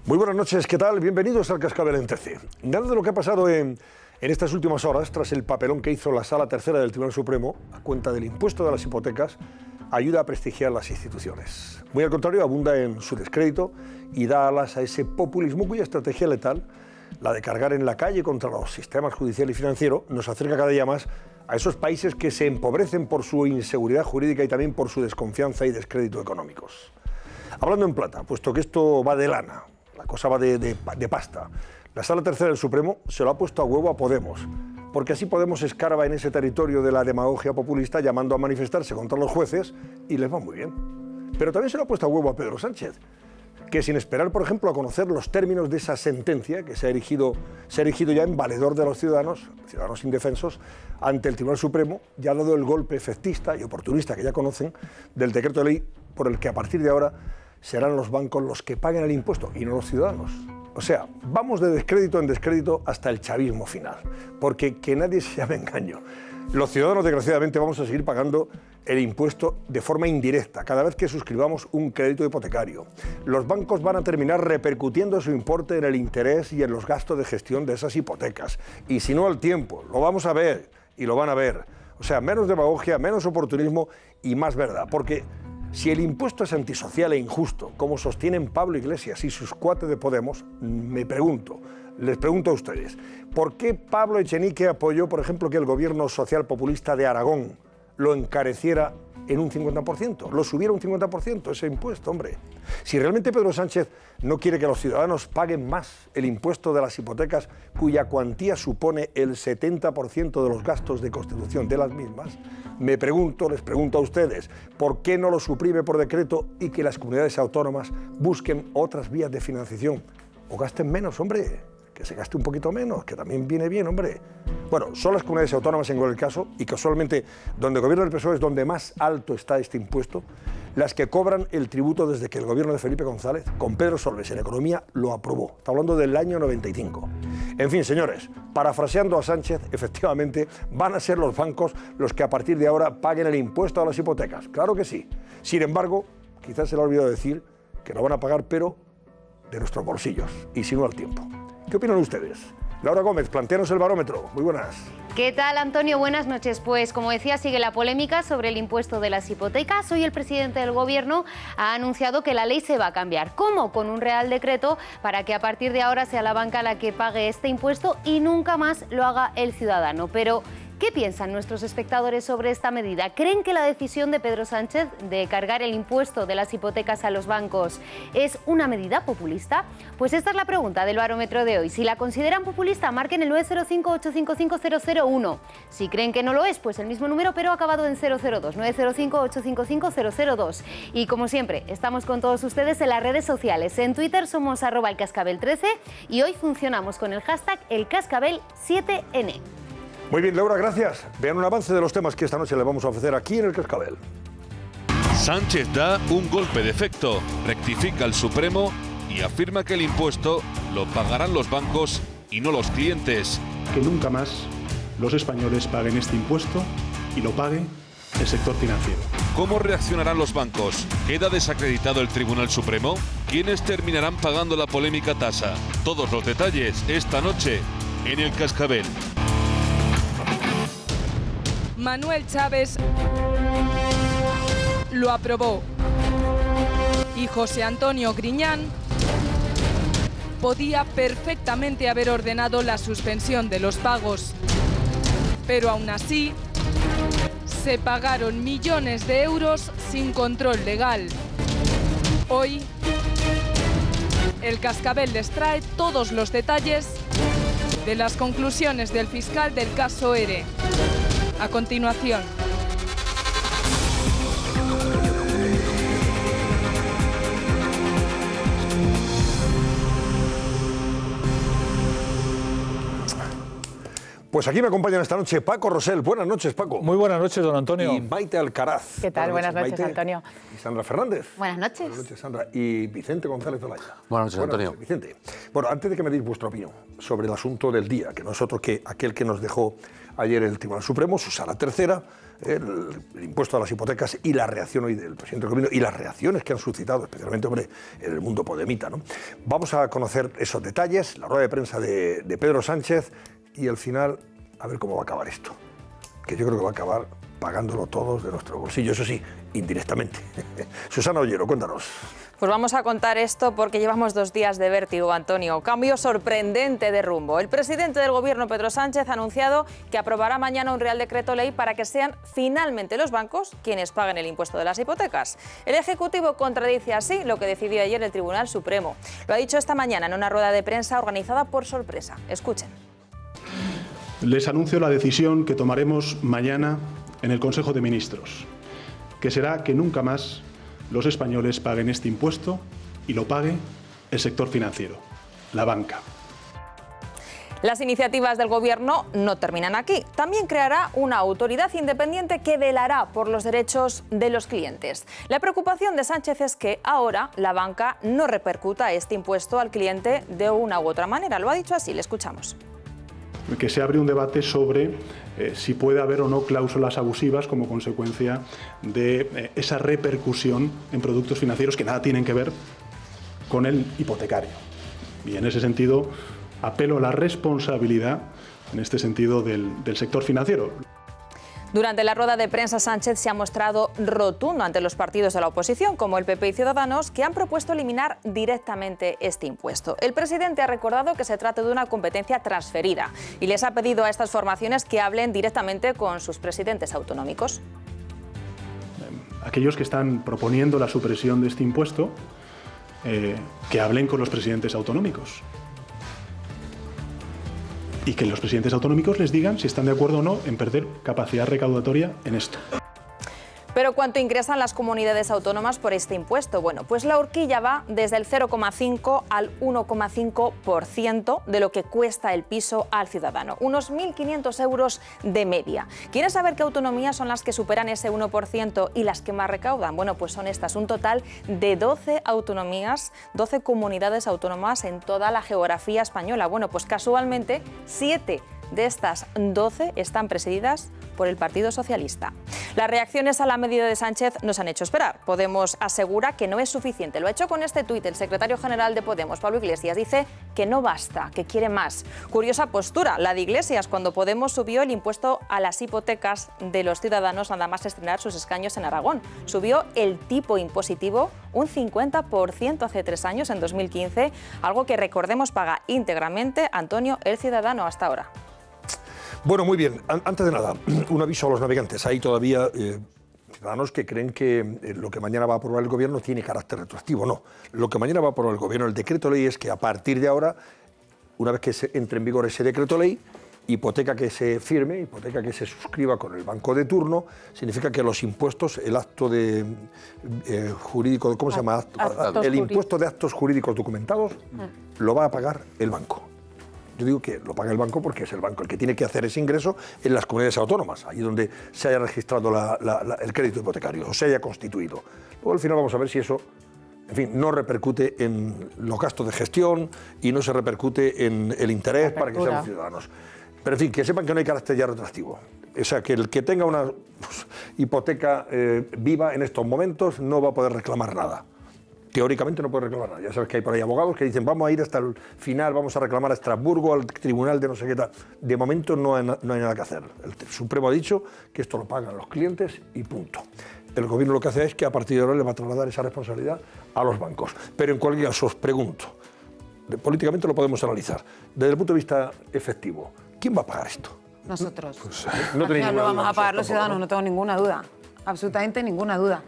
Muy buenas noches, ¿qué tal? Bienvenidos al Cascabel en TC. Nada de lo que ha pasado en estas últimas horas, tras el papelón que hizo la Sala Tercera del Tribunal Supremo, a cuenta del impuesto de las hipotecas, ayuda a prestigiar las instituciones. Muy al contrario, abunda en su descrédito y da alas a ese populismo cuya estrategia letal, la de cargar en la calle contra los sistemas judicial y financiero, nos acerca cada día más a esos países que se empobrecen por su inseguridad jurídica y también por su desconfianza y descrédito económicos. Hablando en plata, puesto que esto va de lana, la cosa va de pasta. La Sala Tercera del Supremo se lo ha puesto a huevo a Podemos, porque así Podemos escarba en ese territorio de la demagogia populista llamando a manifestarse contra los jueces y les va muy bien. Pero también se lo ha puesto a huevo a Pedro Sánchez, que sin esperar, por ejemplo, a conocer los términos de esa sentencia que se ha erigido ya en valedor de los ciudadanos indefensos, ante el Tribunal Supremo, ya ha dado el golpe efectista y oportunista que ya conocen del decreto de ley por el que a partir de ahora serán los bancos los que paguen el impuesto y no los ciudadanos. O sea, vamos de descrédito en descrédito hasta el chavismo final, porque que nadie se llame engaño. Los ciudadanos, desgraciadamente, vamos a seguir pagando el impuesto de forma indirecta cada vez que suscribamos un crédito hipotecario. Los bancos van a terminar repercutiendo su importe en el interés y en los gastos de gestión de esas hipotecas. Y si no al tiempo, lo vamos a ver y lo van a ver. O sea, menos demagogia, menos oportunismo y más verdad, porque si el impuesto es antisocial e injusto, como sostienen Pablo Iglesias y sus cuates de Podemos, les pregunto a ustedes, ¿por qué Pablo Echenique apoyó, por ejemplo, que el gobierno social populista de Aragón lo encareciera en un 50%, lo subiera un 50% ese impuesto, hombre? Si realmente Pedro Sánchez no quiere que los ciudadanos paguen más el impuesto de las hipotecas, cuya cuantía supone el 70% de los gastos de constitución de las mismas, les pregunto a ustedes, ¿por qué no lo suprime por decreto y que las comunidades autónomas busquen otras vías de financiación? O gasten menos, hombre, que se gaste un poquito menos, que también viene bien, hombre. Bueno, son las comunidades autónomas en cualquier caso, y casualmente donde gobierna el PSOE es donde más alto está este impuesto, las que cobran el tributo desde que el gobierno de Felipe González, con Pedro Solbes en Economía, lo aprobó. Está hablando del año 95. En fin, señores, parafraseando a Sánchez, efectivamente van a ser los bancos los que a partir de ahora paguen el impuesto a las hipotecas. Claro que sí. Sin embargo, quizás se le ha olvidado decir que lo van a pagar, pero de nuestros bolsillos, y si no al tiempo. ¿Qué opinan ustedes? Laura Gómez, plantéanos el barómetro. Muy buenas. ¿Qué tal, Antonio? Buenas noches. Pues, como decía, sigue la polémica sobre el impuesto de las hipotecas. Hoy el presidente del Gobierno ha anunciado que la ley se va a cambiar. ¿Cómo? Con un real decreto para que a partir de ahora sea la banca la que pague este impuesto y nunca más lo haga el ciudadano. Pero ¿qué piensan nuestros espectadores sobre esta medida? ¿Creen que la decisión de Pedro Sánchez de cargar el impuesto de las hipotecas a los bancos es una medida populista? Pues esta es la pregunta del barómetro de hoy. Si la consideran populista, marquen el 905-855-001. Si creen que no lo es, pues el mismo número, pero acabado en 002. 905-855-002. Y como siempre, estamos con todos ustedes en las redes sociales. En Twitter somos @elcascabel13 y hoy funcionamos con el hashtag elcascabel7n. Muy bien, Laura, gracias. Vean un avance de los temas que esta noche le vamos a ofrecer aquí en el Cascabel. Sánchez da un golpe de efecto, rectifica el Supremo y afirma que el impuesto lo pagarán los bancos y no los clientes. Que nunca más los españoles paguen este impuesto y lo pague el sector financiero. ¿Cómo reaccionarán los bancos? ¿Queda desacreditado el Tribunal Supremo? ¿Quiénes terminarán pagando la polémica tasa? Todos los detalles esta noche en el Cascabel. Manuel Chávez lo aprobó y José Antonio Griñán podía perfectamente haber ordenado la suspensión de los pagos, pero aún así se pagaron millones de euros sin control legal. Hoy el Cascabel les trae todos los detalles de las conclusiones del fiscal del caso ERE. A continuación. Pues aquí me acompañan esta noche Paco Rosell. Buenas noches, Paco. Muy buenas noches, don Antonio. Y Maite Alcaraz. ¿Qué tal? Buenas noches, Antonio. Y Sandra Fernández. Buenas noches. Buenas noches, Sandra. Y Vicente González Olaya. Buenas noches, Antonio. Vicente. Bueno, antes de que me deis vuestra opinión sobre el asunto del día, que no es otro que aquel que nos dejó ayer el Tribunal Supremo, su sala tercera, el impuesto a las hipotecas y la reacción hoy del presidente del Gobierno y las reacciones que han suscitado, especialmente, hombre, en el mundo podemita, ¿no? Vamos a conocer esos detalles, la rueda de prensa de Pedro Sánchez y al final, a ver cómo va a acabar esto. Que yo creo que va a acabar pagándolo todos de nuestro bolsillo, eso sí, indirectamente. Susana Ollero, cuéntanos. Pues vamos a contar esto porque llevamos 2 días de vértigo, Antonio. Cambio sorprendente de rumbo. El presidente del Gobierno, Pedro Sánchez, ha anunciado que aprobará mañana un Real Decreto Ley para que sean finalmente los bancos quienes paguen el impuesto de las hipotecas. El Ejecutivo contradice así lo que decidió ayer el Tribunal Supremo. Lo ha dicho esta mañana en una rueda de prensa organizada por Sorpresa. Escuchen. Les anuncio la decisión que tomaremos mañana en el Consejo de Ministros, que será que nunca más los españoles paguen este impuesto y lo pague el sector financiero, la banca. Las iniciativas del Gobierno no terminan aquí. También creará una autoridad independiente que velará por los derechos de los clientes. La preocupación de Sánchez es que ahora la banca no repercuta este impuesto al cliente de una u otra manera. Lo ha dicho así, le escuchamos. Que se abre un debate sobre si puede haber o no cláusulas abusivas como consecuencia de esa repercusión en productos financieros que nada tienen que ver con el hipotecario. Y en ese sentido, apelo a la responsabilidad, en este sentido, del sector financiero. Durante la rueda de prensa, Sánchez se ha mostrado rotundo ante los partidos de la oposición, como el PP y Ciudadanos, que han propuesto eliminar directamente este impuesto. El presidente ha recordado que se trata de una competencia transferida y les ha pedido a estas formaciones que hablen directamente con sus presidentes autonómicos. Aquellos que están proponiendo la supresión de este impuesto, que hablen con los presidentes autonómicos. Y que los presidentes autonómicos les digan si están de acuerdo o no en perder capacidad recaudatoria en esto. ¿Pero cuánto ingresan las comunidades autónomas por este impuesto? Bueno, pues la horquilla va desde el 0,5 al 1,5% de lo que cuesta el piso al ciudadano. Unos 1.500 euros de media. ¿Quieren saber qué autonomías son las que superan ese 1% y las que más recaudan? Bueno, pues son estas, un total de 12 autonomías, 12 comunidades autónomas en toda la geografía española. Bueno, pues casualmente 7 de estas 12 están presididas por el Partido Socialista. Las reacciones a la medida de Sánchez nos han hecho esperar. Podemos asegura que no es suficiente. Lo ha hecho con este tuit el secretario general de Podemos, Pablo Iglesias. Dice que no basta, que quiere más. Curiosa postura la de Iglesias cuando Podemos subió el impuesto a las hipotecas de los ciudadanos nada más estrenar sus escaños en Aragón. Subió el tipo impositivo un 50% hace 3 años, en 2015, algo que, recordemos, paga íntegramente, Antonio, el ciudadano hasta ahora. Bueno, muy bien. Antes de nada, un aviso a los navegantes. Hay todavía ciudadanos que creen que lo que mañana va a aprobar el Gobierno tiene carácter retroactivo. No. Lo que mañana va a aprobar el Gobierno, el decreto ley, es que a partir de ahora, una vez que entre en vigor ese decreto ley, hipoteca que se firme, hipoteca que se suscriba con el banco de turno, significa que los impuestos, el acto de jurídico, ¿cómo se llama? El impuesto de actos jurídicos documentados, lo va a pagar el banco. Yo digo que lo paga el banco porque es el banco el que tiene que hacer ese ingreso en las comunidades autónomas, allí donde se haya registrado el crédito hipotecario o se haya constituido. Luego al final vamos a ver si eso, en fin, no repercute en los gastos de gestión y no se repercute en el interés para que sean los ciudadanos. Pero en fin, que sepan que no hay carácter ya retroactivo. O sea, que el que tenga una hipoteca viva en estos momentos no va a poder reclamar nada. Teóricamente no puede reclamar nada. Ya sabes que hay por ahí abogados que dicen vamos a ir hasta el final, vamos a reclamar a Estrasburgo, al tribunal de no sé qué tal. De momento no hay nada que hacer. El Supremo ha dicho que esto lo pagan los clientes y punto. El Gobierno lo que hace es que a partir de ahora le va a trasladar esa responsabilidad a los bancos. Pero en cualquier caso os pregunto, políticamente lo podemos analizar, desde el punto de vista efectivo, ¿quién va a pagar esto? Nosotros. Pues, no tenéis lo vamos a pagar los ciudadanos, ¿no? no tengo ninguna duda. Absolutamente ninguna duda.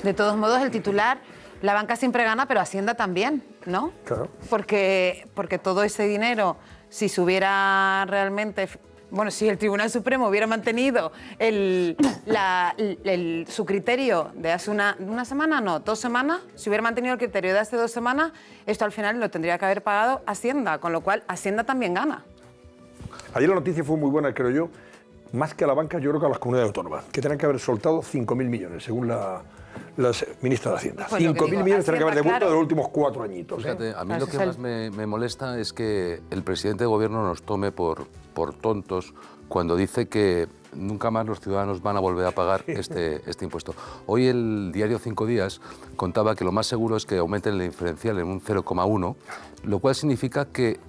De todos modos, el titular, la banca siempre gana, pero Hacienda también, ¿no? Claro. Porque todo ese dinero, si se hubiera realmente... Bueno, si el Tribunal Supremo hubiera mantenido su criterio de hace una semana, no, 2 semanas, si hubiera mantenido el criterio de hace 2 semanas, esto al final lo tendría que haber pagado Hacienda, con lo cual Hacienda también gana. Ayer la noticia fue muy buena, creo yo, más que a la banca, yo creo que a las comunidades autónomas, que tenían que haber soltado 5.000 millones, según la ministra de Hacienda. Pues 5.000 millones tenían que haber devuelto claro. de los últimos 4 añitos. Fíjate, a mí lo que más me molesta es que el presidente de gobierno nos tome por tontos cuando dice que nunca más los ciudadanos van a volver a pagar este impuesto. Hoy el diario 5 Días contaba que lo más seguro es que aumenten el diferencial en un 0,1, lo cual significa que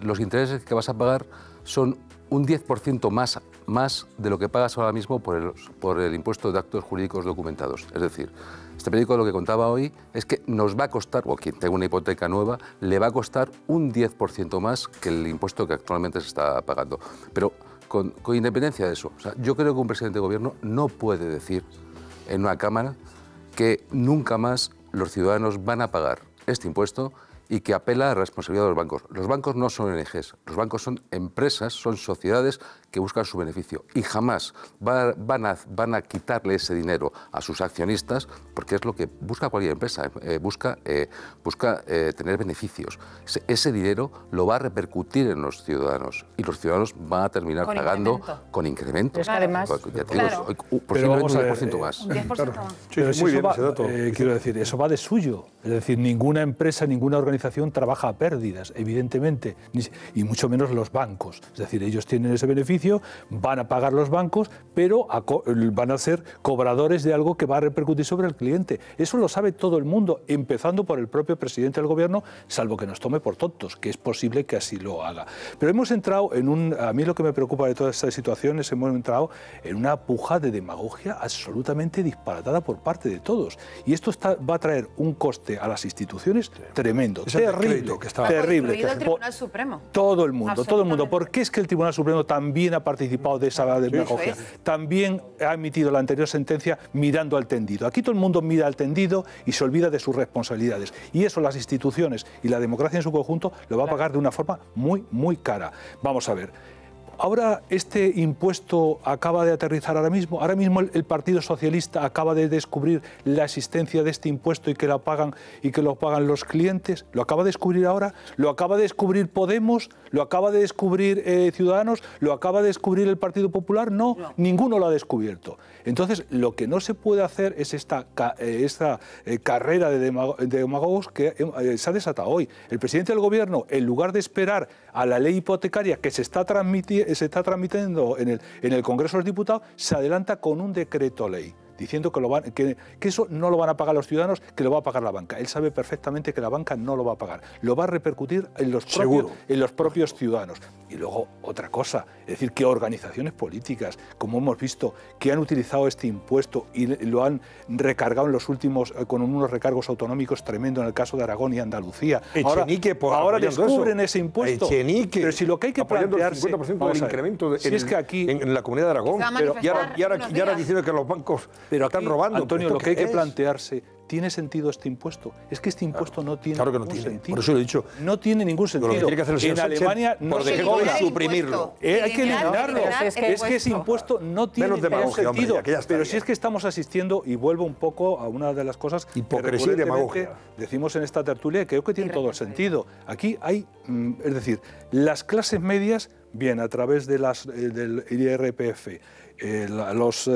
los intereses que vas a pagar son un 10% más de lo que pagas ahora mismo por el impuesto de actos jurídicos documentados. Es decir, este periódico lo que contaba hoy es que nos va a costar, o quien tenga una hipoteca nueva, le va a costar un 10% más que el impuesto que actualmente se está pagando. Pero con independencia de eso, o sea, yo creo que un presidente de gobierno no puede decir en una Cámara que nunca más los ciudadanos van a pagar este impuesto y que apela a la responsabilidad de los bancos. Los bancos no son ONGs, los bancos son empresas, son sociedades que buscan su beneficio y jamás van a quitarle ese dinero a sus accionistas, porque es lo que busca cualquier empresa, busca tener beneficios. Ese dinero lo va a repercutir en los ciudadanos y los ciudadanos van a terminar pagando con incrementos. Es que además, posiblemente un 10% más. Un 10% más. Sí, muy bien ese dato. Quiero decir, eso va de suyo. Es decir, ninguna empresa, ninguna organización trabaja a pérdidas, evidentemente, y mucho menos los bancos. Es decir, ellos tienen ese beneficio, van a pagar los bancos, pero van a ser cobradores de algo que va a repercutir sobre el cliente. Eso lo sabe todo el mundo, empezando por el propio presidente del gobierno, salvo que nos tome por tontos, que es posible que así lo haga. Pero hemos entrado a mí lo que me preocupa de todas estas situaciones, hemos entrado en una puja de demagogia absolutamente disparatada por parte de todos. Y esto va a traer un coste a las instituciones tremendo, terrible, terrible. Incluido el Tribunal Supremo. Todo el mundo. ¿Por qué es que el Tribunal Supremo también ha participado de esa demagogia? También ha emitido la anterior sentencia mirando al tendido. Aquí todo el mundo mira al tendido y se olvida de sus responsabilidades. Y eso las instituciones y la democracia en su conjunto lo va a pagar de una forma muy, muy cara. Vamos a ver. Ahora este impuesto acaba de aterrizar ahora mismo el Partido Socialista acaba de descubrir la existencia de este impuesto y que lo pagan los clientes. ¿Lo acaba de descubrir ahora? ¿Lo acaba de descubrir Podemos? ¿Lo acaba de descubrir Ciudadanos? ¿Lo acaba de descubrir el Partido Popular? No, ninguno lo ha descubierto. Entonces, lo que no se puede hacer es esta carrera de demagogos que se ha desatado hoy. El presidente del Gobierno, en lugar de esperar a la ley hipotecaria que se está tramitando en el Congreso de los Diputados, se adelanta con un decreto ley, diciendo que eso no lo van a pagar los ciudadanos, que lo va a pagar la banca. Él sabe perfectamente que la banca no lo va a pagar. Lo va a repercutir en los propios ciudadanos. Y luego, otra cosa, es decir, que organizaciones políticas, como hemos visto, que han utilizado este impuesto y lo han recargado en los últimos, con unos recargos autonómicos tremendos en el caso de Aragón y Andalucía. Ahora descubren ese impuesto. Pero si lo que hay que plantearse... el 50% del incremento en la Comunidad de Aragón. Y ahora diciendo que los bancos están robando. Antonio, lo que hay que plantearse... ¿Tiene sentido este impuesto? Es que este impuesto no tiene ningún sentido. Por eso lo he dicho. No tiene ningún sentido. Lo que tiene que hacer el señor en Alemania no se cobra. Suprimirlo. Hay que eliminarlo. Es que ese impuesto no tiene ningún sentido. Pero si es que estamos asistiendo, y vuelvo un poco a una de las cosas hipocresía y demagogia. Decimos en esta tertulia, que creo que tiene todo el sentido. Aquí hay, es decir, las clases medias, bien, a través de del IRPF, los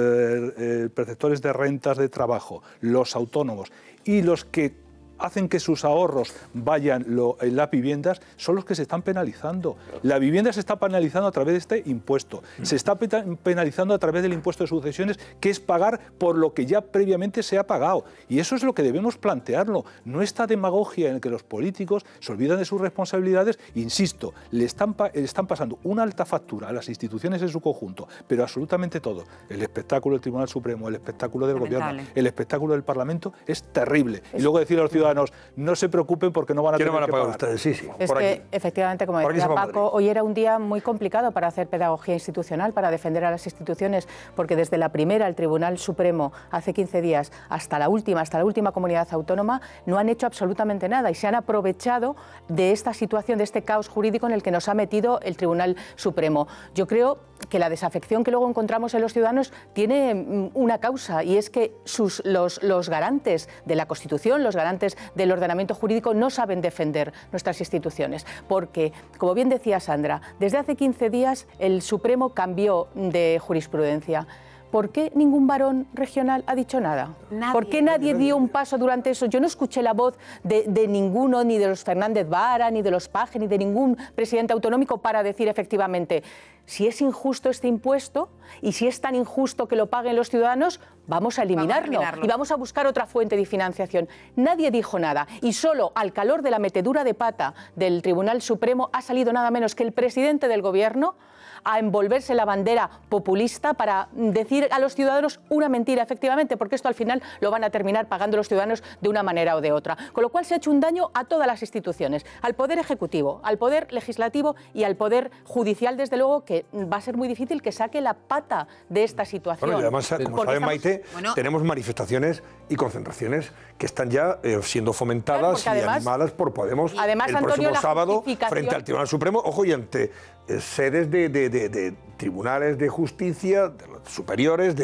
perceptores de rentas de trabajo, los autónomos y los que hacen que sus ahorros vayan en las viviendas, son los que se están penalizando. La vivienda se está penalizando a través de este impuesto. Se está penalizando a través del impuesto de sucesiones, que es pagar por lo que ya previamente se ha pagado. Y eso es lo que debemos plantearlo. No esta demagogia en que los políticos se olvidan de sus responsabilidades. Insisto, le están pasando una alta factura a las instituciones en su conjunto, pero absolutamente todo. El espectáculo del Tribunal Supremo, el espectáculo del Gobierno, el espectáculo del Parlamento es terrible. Y luego decirle a los ciudadanos, no se preocupen porque no van a tener que pagar ustedes. Sí. Es que, efectivamente, como decía Paco, hoy era un día muy complicado para hacer pedagogía institucional, para defender a las instituciones, porque desde la primera, el Tribunal Supremo, hace 15 días, hasta la última comunidad autónoma, no han hecho absolutamente nada y se han aprovechado de esta situación, de este caos jurídico en el que nos ha metido el Tribunal Supremo. Yo creo que la desafección que luego encontramos en los ciudadanos tiene una causa, y es que los garantes de la Constitución, los garantes profesionales del ordenamiento jurídico no saben defender nuestras instituciones. Porque, como bien decía Sandra, desde hace 15 días el Supremo cambió de jurisprudencia. ¿Por qué ningún varón regional ha dicho nada? ¿Por qué nadie dio un paso durante eso? Yo no escuché la voz de ninguno, ni de los Fernández Vara, ni de los Paje, ni de ningún presidente autonómico para decir efectivamente, si es injusto este impuesto y si es tan injusto que lo paguen los ciudadanos, vamos a eliminarlo y vamos a buscar otra fuente de financiación. Nadie dijo nada y solo al calor de la metedura de pata del Tribunal Supremo ha salido nada menos que el presidente del Gobierno a envolverse la bandera populista para decir a los ciudadanos una mentira, efectivamente, porque esto al final lo van a terminar pagando los ciudadanos de una manera o de otra. Con lo cual se ha hecho un daño a todas las instituciones, al Poder Ejecutivo, al Poder Legislativo y al Poder Judicial, desde luego, que va a ser muy difícil que saque la pata de esta situación. Bueno, y además, como saben, Maite, tenemos manifestaciones y concentraciones que están ya siendo fomentadas y animadas por Podemos además, el Antonio, próximo sábado frente al Tribunal Supremo, ojo, y ante sedes de tribunales de justicia de los superiores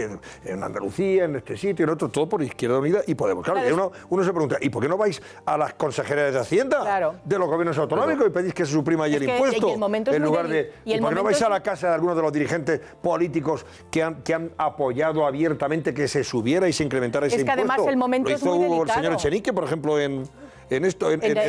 en Andalucía, en este sitio, en otro, todo por Izquierda Unida y Podemos. Claro, y uno se pregunta, ¿y por qué no vais a las consejerías de Hacienda de los gobiernos autonómicos y pedís que se suprima ahí el impuesto? En lugar de, ¿y por qué no vais a la casa de algunos de los dirigentes políticos que han apoyado abiertamente que se subiera y se incrementara ese impuesto? Es que además el momento es muy delicado. Lo hizo el señor Echenique, por ejemplo, en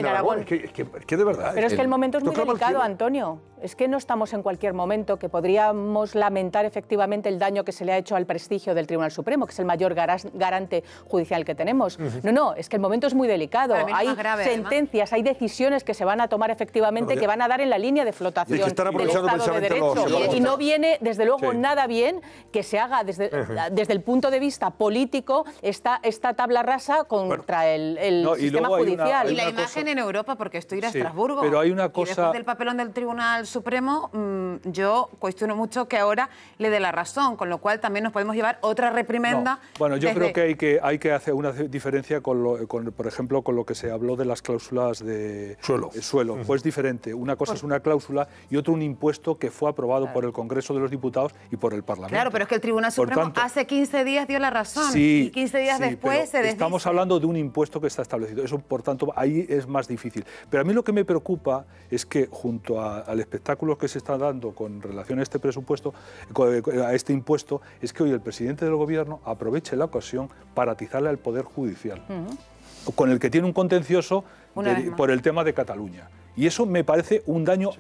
Aragón. Es que de verdad. Pero es que el momento es muy delicado, Antonio. Es que no estamos en cualquier momento que podríamos lamentar efectivamente el daño que se le ha hecho al prestigio del Tribunal Supremo, que es el mayor garante judicial que tenemos. No, es que el momento es muy delicado. Hay sentencias, hay decisiones que se van a tomar efectivamente que van a dar en la línea de flotación del Estado de Derecho. Y no viene, desde luego, nada bien que se haga desde el punto de vista político esta tabla rasa contra el sistema judicial. Y la imagen en Europa, porque estoy ir a Estrasburgo. Pero hay una cosa... Y después del papelón del Tribunal Supremo, yo cuestiono mucho que ahora le dé la razón, con lo cual también nos podemos llevar otra reprimenda. No. Bueno, yo creo que hay que hacer una diferencia por ejemplo, con lo que se habló de las cláusulas de suelo. Pues diferente. Una cosa es una cláusula y otra un impuesto que fue aprobado por el Congreso de los Diputados y por el Parlamento. Claro, pero es que el Tribunal Supremo hace 15 días dio la razón y 15 días después se desdice. Estamos hablando de un impuesto que está establecido. Eso, por tanto, ahí es más difícil. Pero a mí lo que me preocupa es que junto al espectáculo que se está dando con relación a este presupuesto, a este impuesto, es que hoy el presidente del Gobierno aproveche la ocasión para atizarle al Poder Judicial, con el que tiene un contencioso por el tema de Cataluña. Y eso me parece un daño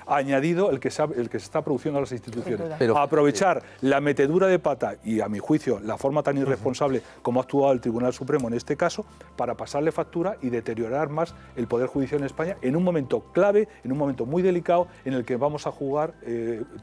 añadido el que se está produciendo a las instituciones. Pero aprovechar la metedura de pata y, a mi juicio, la forma tan irresponsable como ha actuado el Tribunal Supremo en este caso, para pasarle factura y deteriorar más el Poder Judicial en España en un momento clave, en un momento muy delicado, en el que vamos a jugar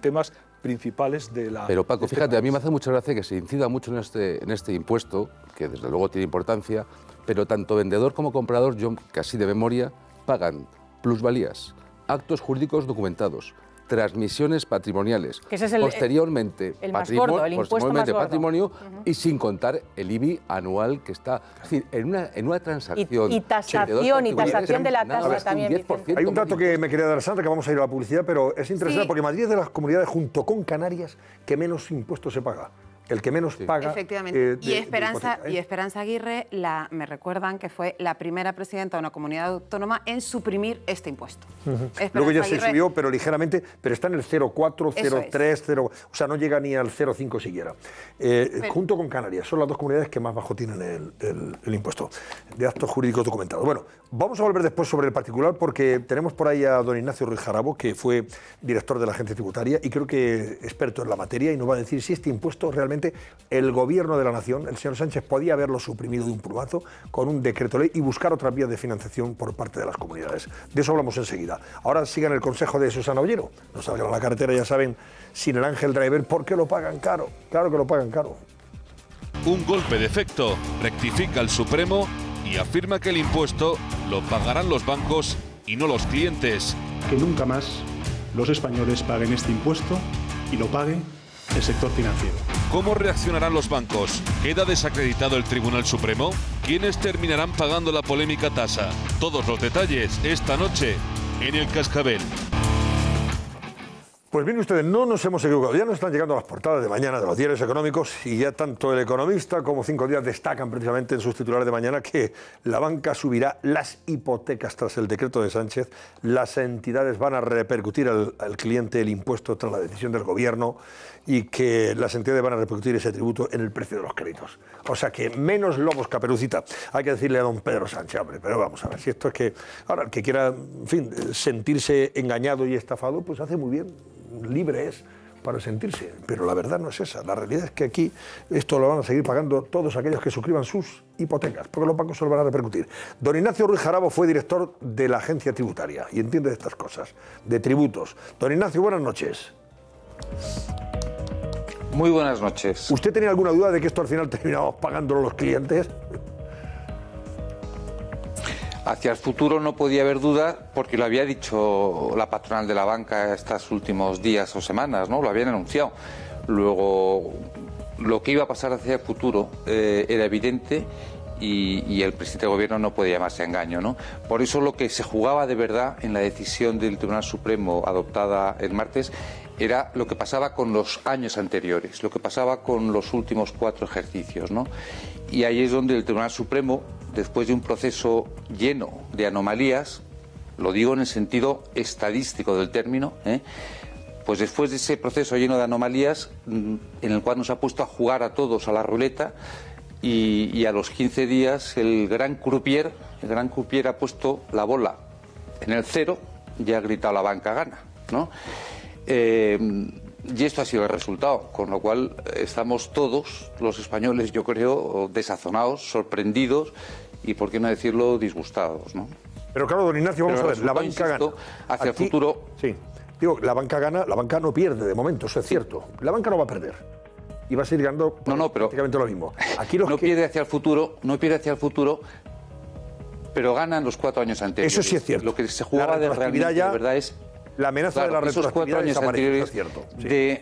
temas principales de la... Pero Paco, fíjate, a mí me hace mucha gracia que se incida mucho en este impuesto, que desde luego tiene importancia, pero tanto vendedor como comprador, yo casi de memoria, pagan plusvalías, actos jurídicos documentados, transmisiones patrimoniales, posteriormente el más gordo, el impuesto más gordo. Patrimonio y sin contar el IBI anual que está, es decir, en una transacción. Y tasación de la tasa también. Hay un dato que me quería dar Sandra, que vamos a ir a la publicidad, pero es interesante porque Madrid es de las comunidades junto con Canarias que menos impuestos se paga. El que menos paga. Efectivamente. Y Esperanza Aguirre, me recuerdan que fue la primera presidenta de una comunidad autónoma en suprimir este impuesto. Luego ya se subió, pero ligeramente, pero está en el 0,4, 0,3, 0, o sea, no llega ni al 0,5 siquiera. Junto con Canarias, son las dos comunidades que más bajo tienen el impuesto de actos jurídicos documentados. Bueno, vamos a volver después sobre el particular porque tenemos por ahí a don Ignacio Ruiz Jarabo, que fue director de la Agencia Tributaria y creo que experto en la materia, y nos va a decir si este impuesto realmente el gobierno de la nación, el señor Sánchez, podía haberlo suprimido de un plumazo con un decreto ley y buscar otras vías de financiación por parte de las comunidades. De eso hablamos enseguida. Ahora sigan el consejo de Susana Ollero. No salgan a la carretera, ya saben, sin el Ángel Driver, ¿por qué lo pagan caro? Claro que lo pagan caro. Un golpe de efecto. Rectifica el Supremo y afirma que el impuesto lo pagarán los bancos y no los clientes. Que nunca más los españoles paguen este impuesto y lo pague el sector financiero. ¿Cómo reaccionarán los bancos? ¿Queda desacreditado el Tribunal Supremo? ¿Quiénes terminarán pagando la polémica tasa? Todos los detalles esta noche en El Cascabel. Pues bien, ustedes, no nos hemos equivocado. Ya nos están llegando las portadas de mañana de los diarios económicos y ya tanto El Economista como 5 Días destacan precisamente en sus titulares de mañana que la banca subirá las hipotecas tras el decreto de Sánchez, las entidades van a repercutir al cliente el impuesto tras la decisión del gobierno y que las entidades van a repercutir ese tributo en el precio de los créditos. O sea que menos lobos Caperucita. Hay que decirle a don Pedro Sánchez, hombre, pero vamos a ver, si esto es que ahora el que quiera, en fin, sentirse engañado y estafado, pues hace muy bien. Libre es para sentirse, pero la verdad no es esa. La realidad es que aquí esto lo van a seguir pagando todos aquellos que suscriban sus hipotecas, porque los bancos se lo van a repercutir. Don Ignacio Ruiz Jarabo fue director de la agencia tributaria y entiende de estas cosas, de tributos. Don Ignacio, buenas noches. Muy buenas noches. ¿Usted tenía alguna duda de que esto al final terminamos pagándolo los clientes? Hacia el futuro no podía haber duda porque lo había dicho la patronal de la banca estos últimos días o semanas, ¿no? Lo habían anunciado. Luego, lo que iba a pasar hacia el futuro era evidente y el presidente del gobierno no podía llamarse a engaño, ¿no? Por eso lo que se jugaba de verdad en la decisión del Tribunal Supremo adoptada el martes era lo que pasaba con los años anteriores, lo que pasaba con los últimos 4 ejercicios, ¿no? Y ahí es donde el Tribunal Supremo, después de un proceso lleno de anomalías, lo digo en el sentido estadístico del término, pues después de ese proceso lleno de anomalías, en el cual nos ha puesto a jugar a todos a la ruleta, y a los 15 días el gran croupier ha puesto la bola en el 0 y ha gritado la banca gana, ¿no? Y esto ha sido el resultado, con lo cual estamos todos los españoles, yo creo, desazonados, sorprendidos y, por qué no decirlo, disgustados, ¿no? Pero claro, don Ignacio, vamos a ver, la banca gana. Hacia el futuro... Sí, digo, la banca gana, la banca no pierde de momento, eso es cierto. La banca no va a perder. Y va a seguir ganando prácticamente lo mismo. Aquí no pierde hacia el futuro, pero ganan los 4 años anteriores. Eso sí es cierto. Lo que se jugaba de realmente, de verdad, es... La amenaza de la esos 4 años anteriores, es cierto. Sí.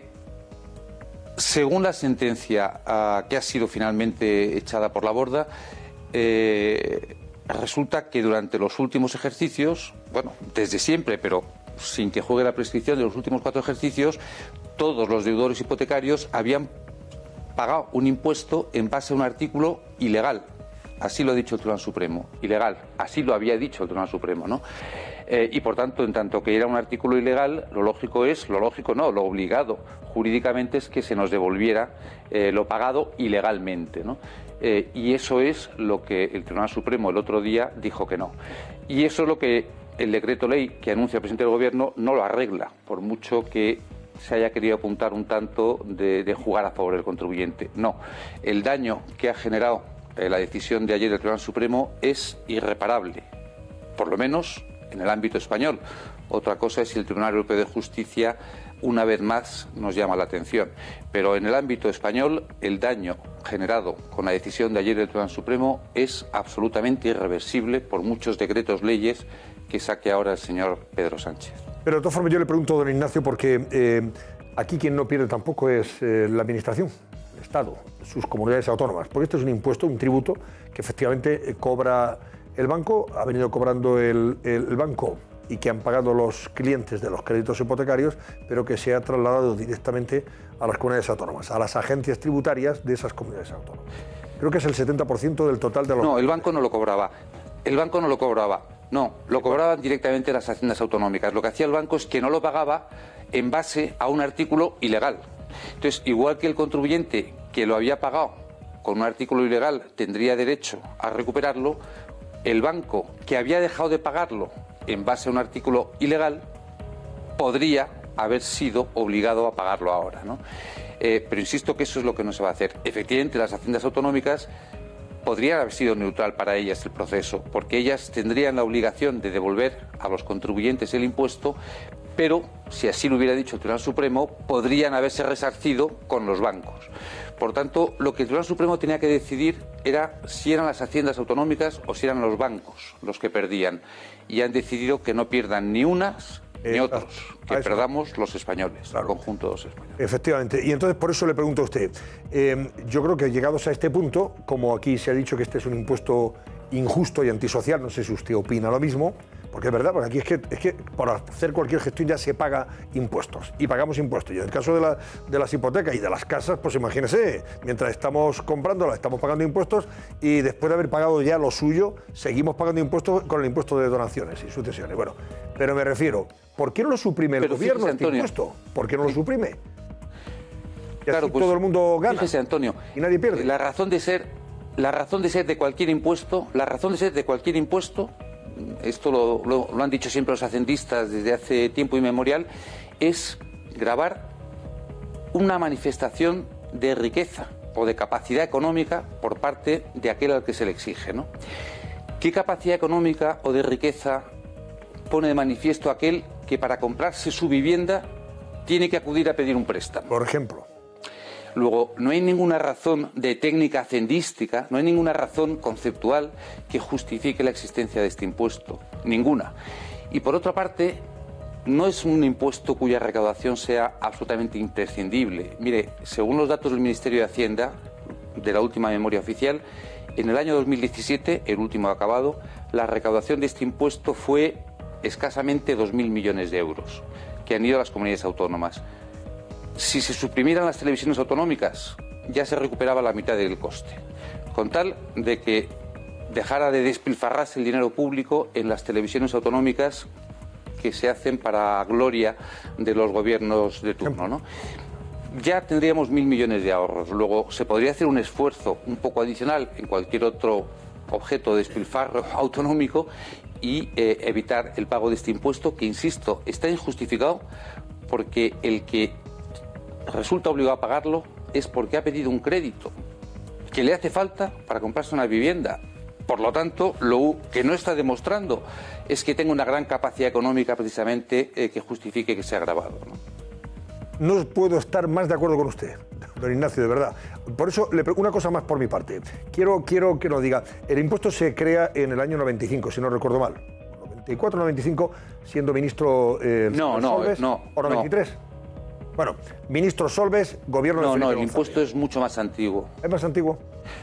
Según la sentencia que ha sido finalmente echada por la borda, resulta que durante los últimos ejercicios, bueno, desde siempre, pero sin que juegue la prescripción de los últimos 4 ejercicios, todos los deudores hipotecarios habían pagado un impuesto en base a un artículo ilegal. Así lo ha dicho el Tribunal Supremo, ilegal. Así lo había dicho el Tribunal Supremo, ¿no? Y por tanto, en tanto que era un artículo ilegal, lo obligado jurídicamente es que se nos devolviera lo pagado ilegalmente, ¿no? Y eso es lo que el Tribunal Supremo el otro día dijo que no. Y eso es lo que el decreto ley que anuncia el presidente del gobierno no lo arregla, por mucho que se haya querido apuntar un tanto de jugar a favor del contribuyente. No, el daño que ha generado la decisión de ayer del Tribunal Supremo es irreparable, por lo menos en el ámbito español. Otra cosa es si el Tribunal Europeo de Justicia una vez más nos llama la atención. Pero en el ámbito español el daño generado con la decisión de ayer del Tribunal Supremo es absolutamente irreversible por muchos decretos leyes que saque ahora el señor Pedro Sánchez. Pero de todas formas yo le pregunto a don Ignacio porque aquí quien no pierde tampoco es la Administración, el Estado, sus comunidades autónomas, porque este es un impuesto, un tributo que efectivamente cobra el banco, ha venido cobrando el banco y que han pagado los clientes de los créditos hipotecarios, pero que se ha trasladado directamente a las comunidades autónomas, a las agencias tributarias de esas comunidades autónomas. Creo que es el 70% del total de los... No, el banco no lo cobraba. No, lo cobraban directamente las haciendas autonómicas. Lo que hacía el banco es que no lo pagaba en base a un artículo ilegal. Entonces, igual que el contribuyente que lo había pagado con un artículo ilegal tendría derecho a recuperarlo, el banco que había dejado de pagarlo en base a un artículo ilegal podría haber sido obligado a pagarlo ahora, ¿no? Pero insisto que eso es lo que no se va a hacer. Efectivamente, las haciendas autonómicas podrían haber sido neutral para ellas el proceso, porque ellas tendrían la obligación de devolver a los contribuyentes el impuesto, pero, si así lo hubiera dicho el Tribunal Supremo, podrían haberse resarcido con los bancos. Por tanto, lo que el Tribunal Supremo tenía que decidir era si eran las haciendas autonómicas o si eran los bancos los que perdían. Y han decidido que no pierdan ni unas ni otros, que perdamos los españoles, claro, el conjunto de los españoles. Efectivamente, y entonces por eso le pregunto a usted, yo creo que llegados a este punto, como aquí se ha dicho que este es un impuesto injusto y antisocial, no sé si usted opina lo mismo, Porque es verdad, porque aquí es que por hacer cualquier gestión ya se paga impuestos, y pagamos impuestos. Y en el caso de las hipotecas y de las casas, pues imagínese, mientras estamos comprándolas, estamos pagando impuestos, y después de haber pagado ya lo suyo, seguimos pagando impuestos con el impuesto de donaciones y sucesiones. Bueno, pero me refiero, ¿por qué no lo suprime el gobierno este impuesto? ¿Por qué no lo suprime? Y claro, pues todo el mundo gana. Fíjese, Antonio, y nadie pierde. La razón de ser de cualquier impuesto, esto lo han dicho siempre los hacendistas desde hace tiempo inmemorial, es gravar una manifestación de riqueza o de capacidad económica por parte de aquel al que se le exige, ¿no? ¿Qué capacidad económica o de riqueza pone de manifiesto aquel que para comprarse su vivienda tiene que acudir a pedir un préstamo? Por ejemplo. Luego, no hay ninguna razón de técnica hacendística, no hay ninguna razón conceptual que justifique la existencia de este impuesto. Ninguna. Y por otra parte, no es un impuesto cuya recaudación sea absolutamente imprescindible. Mire, según los datos del Ministerio de Hacienda, de la última memoria oficial, en el año 2017, el último acabado, la recaudación de este impuesto fue escasamente 2.000 millones de euros, que han ido a las comunidades autónomas. Si se suprimieran las televisiones autonómicas, ya se recuperaba la mitad del coste, con tal de que dejara de despilfarrarse el dinero público en las televisiones autonómicas que se hacen para gloria de los gobiernos de turno, ¿no? Ya tendríamos 1.000 millones de ahorros. Luego se podría hacer un esfuerzo un poco adicional en cualquier otro objeto de despilfarro autonómico y evitar el pago de este impuesto, que, insisto, está injustificado porque el que resulta obligado a pagarlo es porque ha pedido un crédito que le hace falta para comprarse una vivienda. Por lo tanto, lo que no está demostrando es que tenga una gran capacidad económica precisamente que justifique que sea grabado, ¿no? No puedo estar más de acuerdo con usted, don Ignacio, de verdad. Por eso, una cosa más por mi parte. Quiero que nos diga, el impuesto se crea en el año 95, si no recuerdo mal. 94, 95, siendo ministro Solbes, o 93. No. Bueno, ministro Solbes, gobierno de Felipe González. El impuesto es mucho más antiguo. ¿Es más antiguo?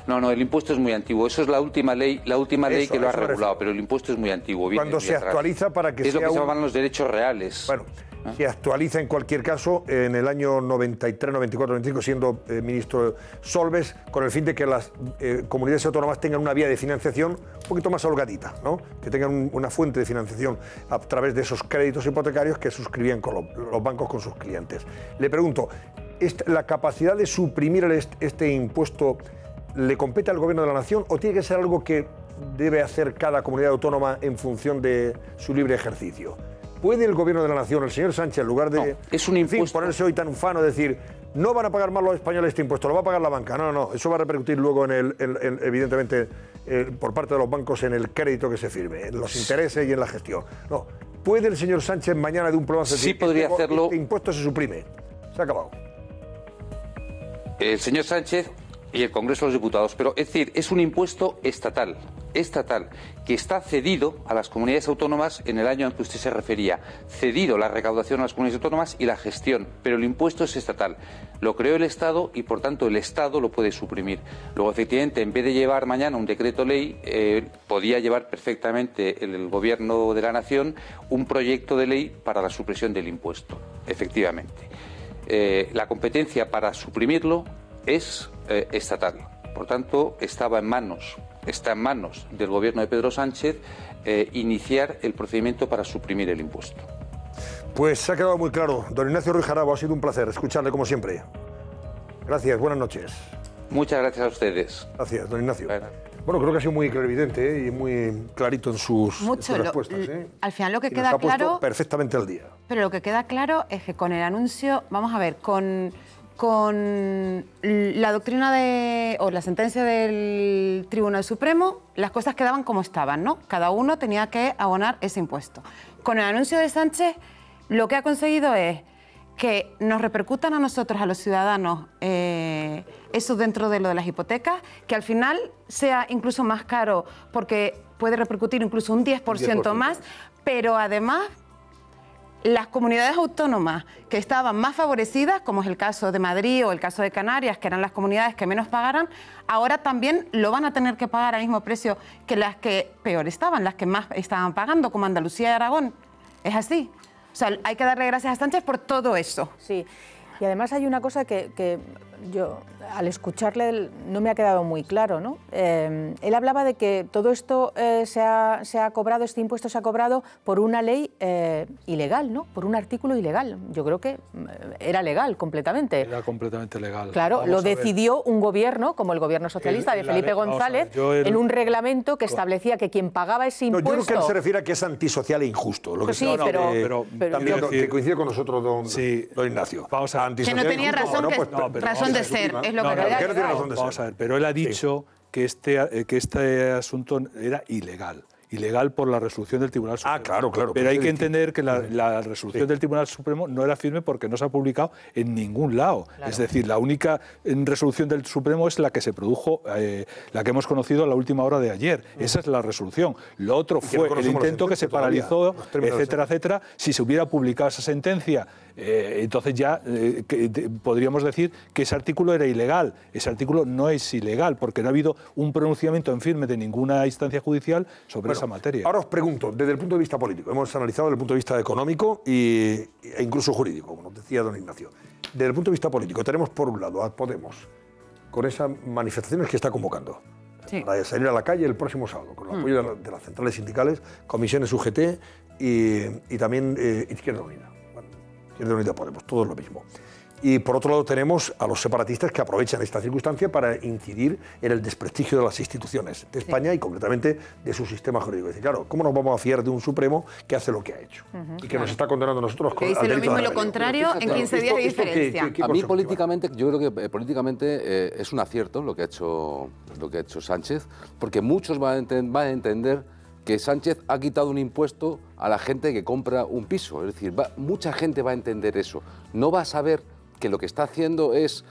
No, el impuesto es muy antiguo. Eso es la última ley que lo ha regulado, pero el impuesto es muy antiguo. Cuando se actualiza para que sea... Es lo que se llaman los derechos reales. Bueno, se actualiza en cualquier caso en el año 93, 94, 95, siendo ministro Solbes, con el fin de que las comunidades autónomas tengan una vía de financiación un poquito más holgadita, ¿no? Que tengan una fuente de financiación a través de esos créditos hipotecarios que suscribían con los bancos con sus clientes. Le pregunto, ¿la capacidad de suprimir este impuesto le compete al Gobierno de la Nación o tiene que ser algo que debe hacer cada comunidad autónoma en función de su libre ejercicio? ¿Puede el Gobierno de la Nación, el señor Sánchez, en lugar de ponerse hoy tan ufano, decir, no van a pagar más los españoles este impuesto, lo va a pagar la banca? No, eso va a repercutir luego evidentemente, por parte de los bancos en el crédito que se firme, en los intereses y en la gestión. No, ¿puede el señor Sánchez mañana de un problema decir, podría hacerlo. Este impuesto se suprime? Se ha acabado. El señor Sánchez y el Congreso de los Diputados, pero es decir, es un impuesto estatal, que está cedido a las comunidades autónomas en el año al que usted se refería, cedido la recaudación a las comunidades autónomas y la gestión, pero el impuesto es estatal, lo creó el Estado y por tanto el Estado lo puede suprimir. Luego, efectivamente, en vez de llevar mañana un decreto ley, podía llevar perfectamente el Gobierno de la Nación un proyecto de ley para la supresión del impuesto, efectivamente. La competencia para suprimirlo es estatal. Por tanto, está en manos del Gobierno de Pedro Sánchez iniciar el procedimiento para suprimir el impuesto. Pues se ha quedado muy claro. Don Ignacio Ruiz Jarabo, ha sido un placer escucharle como siempre. Gracias, buenas noches. Muchas gracias a ustedes. Gracias, don Ignacio. Bueno, creo que ha sido muy clarividente y muy clarito en sus respuestas. Al final lo que y queda nos ha puesto claro... perfectamente al día. Pero lo que queda claro es que con el anuncio, vamos a ver, con la doctrina o la sentencia del Tribunal Supremo, las cosas quedaban como estaban, ¿no? Cada uno tenía que abonar ese impuesto. Con el anuncio de Sánchez, lo que ha conseguido es que nos repercutan a nosotros, a los ciudadanos, eso dentro de lo de las hipotecas, que al final sea incluso más caro, porque puede repercutir incluso un 10% más, pero además las comunidades autónomas que estaban más favorecidas, como es el caso de Madrid o el caso de Canarias, que eran las comunidades que menos pagaran, ahora también lo van a tener que pagar al mismo precio que las que peor estaban, las que más estaban pagando, como Andalucía y Aragón. Es así. O sea, hay que darle gracias a Sánchez por todo eso. Sí. Y además hay una cosa que yo, al escucharle, no me ha quedado muy claro, ¿no? Él hablaba de que todo esto se ha cobrado, este impuesto se ha cobrado por una ley ilegal, ¿no? Por un artículo ilegal. Yo creo que era legal completamente. Era completamente legal. Claro, lo decidió un gobierno, como el gobierno socialista de Felipe González, en un reglamento que establecía que quien pagaba ese impuesto... No, yo creo que él se refiere a que es antisocial e injusto. Lo que sí, pero también que coincide con nosotros, don Ignacio. Vamos a ver. Que no tenía razón, razón de ser, es lo que Vamos a ver, pero él ha dicho que este asunto era ilegal. Ilegal por la resolución del Tribunal Supremo. Ah, claro, claro. Pero hay que entender que la resolución del Tribunal Supremo no era firme porque no se ha publicado en ningún lado. Claro. Es decir, la única resolución del Supremo es la que se produjo, la que hemos conocido a la última hora de ayer. Esa es la resolución. Lo otro fue el intento que se paralizó, etcétera, etcétera. Si se hubiera publicado esa sentencia, entonces ya podríamos decir que ese artículo era ilegal. Ese artículo no es ilegal porque no ha habido un pronunciamiento en firme de ninguna instancia judicial sobre esa materia. Ahora os pregunto, desde el punto de vista político, hemos analizado desde el punto de vista económico e incluso jurídico, como nos decía don Ignacio. Desde el punto de vista político tenemos por un lado a Podemos con esas manifestaciones que está convocando. Sí. Para salir a la calle el próximo sábado, con el apoyo de las centrales sindicales, comisiones UGT y también Izquierda Unida. Izquierda Unida Podemos, todo es lo mismo. Y por otro lado tenemos a los separatistas que aprovechan esta circunstancia para incidir en el desprestigio de las instituciones de España y concretamente de su sistema jurídico. Es decir, claro, ¿cómo nos vamos a fiar de un Supremo que hace lo que ha hecho? Y que nos está condenando a nosotros con el delito. Que dice lo mismo y lo contrario en 15 días de diferencia. A mí políticamente, yo creo que políticamente es un acierto lo que ha hecho Sánchez, porque muchos van a entender que Sánchez ha quitado un impuesto a la gente que compra un piso. Es decir, mucha gente va a entender eso. No va a saber que lo que está haciendo es...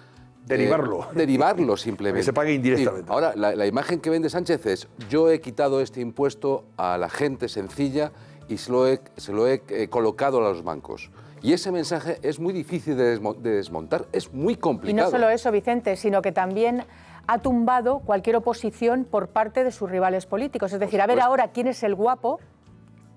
Derivarlo simplemente. Que se pague indirectamente. Ahora, la imagen que vende Sánchez es: yo he quitado este impuesto a la gente sencilla y se lo he colocado a los bancos. Y ese mensaje es muy difícil de desmontar, es muy complicado. Y no solo eso, Vicente, sino que también ha tumbado cualquier oposición por parte de sus rivales políticos. Es decir, a ver ahora quién es el guapo,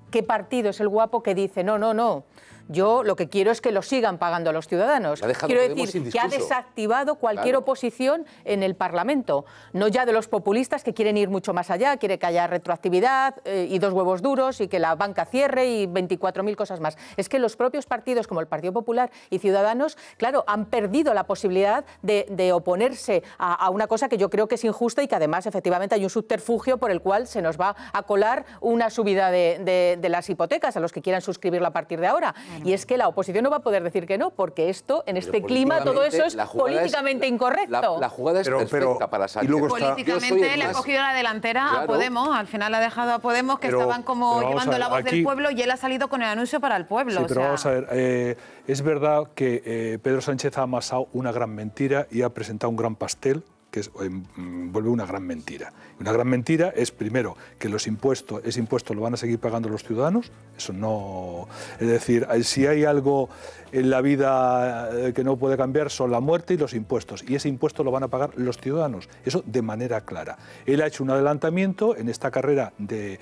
qué partido es el guapo que dice no, yo lo que quiero es que lo sigan pagando los ciudadanos. Quiero decir que ha desactivado cualquier oposición en el Parlamento. No ya de los populistas que quieren ir mucho más allá, quiere que haya retroactividad y 2 huevos duros y que la banca cierre y 24.000 cosas más. Es que los propios partidos como el Partido Popular y Ciudadanos, claro, han perdido la posibilidad de oponerse a una cosa que yo creo que es injusta y que además efectivamente hay un subterfugio por el cual se nos va a colar una subida de las hipotecas a los que quieran suscribirla a partir de ahora. Y es que la oposición no va a poder decir que no, porque esto, en este clima, todo eso es políticamente incorrecto. La jugada es perfecta para Sánchez. Políticamente le ha cogido la delantera a Podemos, al final ha dejado a Podemos que estaban como llevando la voz del pueblo y él ha salido con el anuncio para el pueblo. Sí, pero vamos a ver, es verdad que Pedro Sánchez ha amasado una gran mentira y ha presentado un gran pastel que vuelve una gran mentira. Una gran mentira es, primero, que ese impuesto lo van a seguir pagando los ciudadanos. Eso no... Es decir, si hay algo en la vida que no puede cambiar son la muerte y los impuestos. Y ese impuesto lo van a pagar los ciudadanos. Eso de manera clara. Él ha hecho un adelantamiento en esta carrera de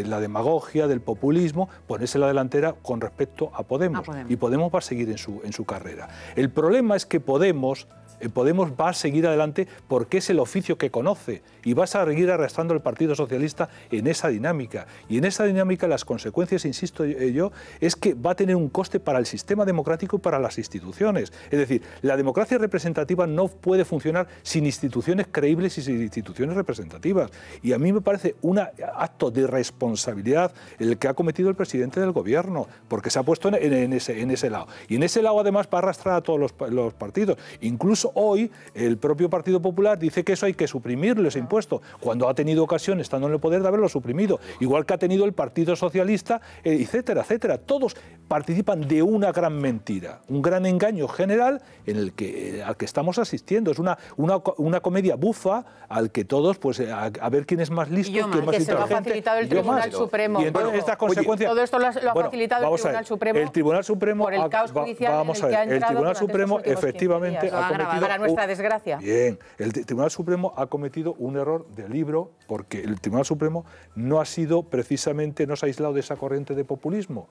la demagogia, del populismo, ponerse la delantera con respecto a Podemos. Y Podemos va a seguir en su carrera. El problema es que Podemos va a seguir adelante porque es el oficio que conoce y va a seguir arrastrando al Partido Socialista en esa dinámica. Y en esa dinámica las consecuencias, insisto yo, es que va a tener un coste para el sistema democrático y para las instituciones. Es decir, la democracia representativa no puede funcionar sin instituciones creíbles y sin instituciones representativas. Y a mí me parece un acto de irresponsabilidad el que ha cometido el presidente del Gobierno, porque se ha puesto en ese lado. Y en ese lado además va a arrastrar a todos los partidos. Incluso hoy el propio Partido Popular dice que eso hay que suprimirlo, ese impuesto, cuando ha tenido ocasión, estando en el poder, de haberlo suprimido. Igual que ha tenido el Partido Socialista, etcétera, etcétera. Todos participan de una gran mentira, un gran engaño general al que estamos asistiendo. Es una comedia bufa al que todos, pues, a ver quién es más listo, quién es más inteligente. Que se lo ha facilitado el Tribunal Supremo. Y entonces estas consecuencias... Todo esto lo ha facilitado el Tribunal Supremo. El Tribunal Supremo... Por el caos judicial vamos a ver, el Tribunal Supremo efectivamente ha cometido... Para nuestra desgracia. Bien, el Tribunal Supremo ha cometido un error de libro, porque el Tribunal Supremo no ha sido precisamente, no se ha aislado de esa corriente de populismo.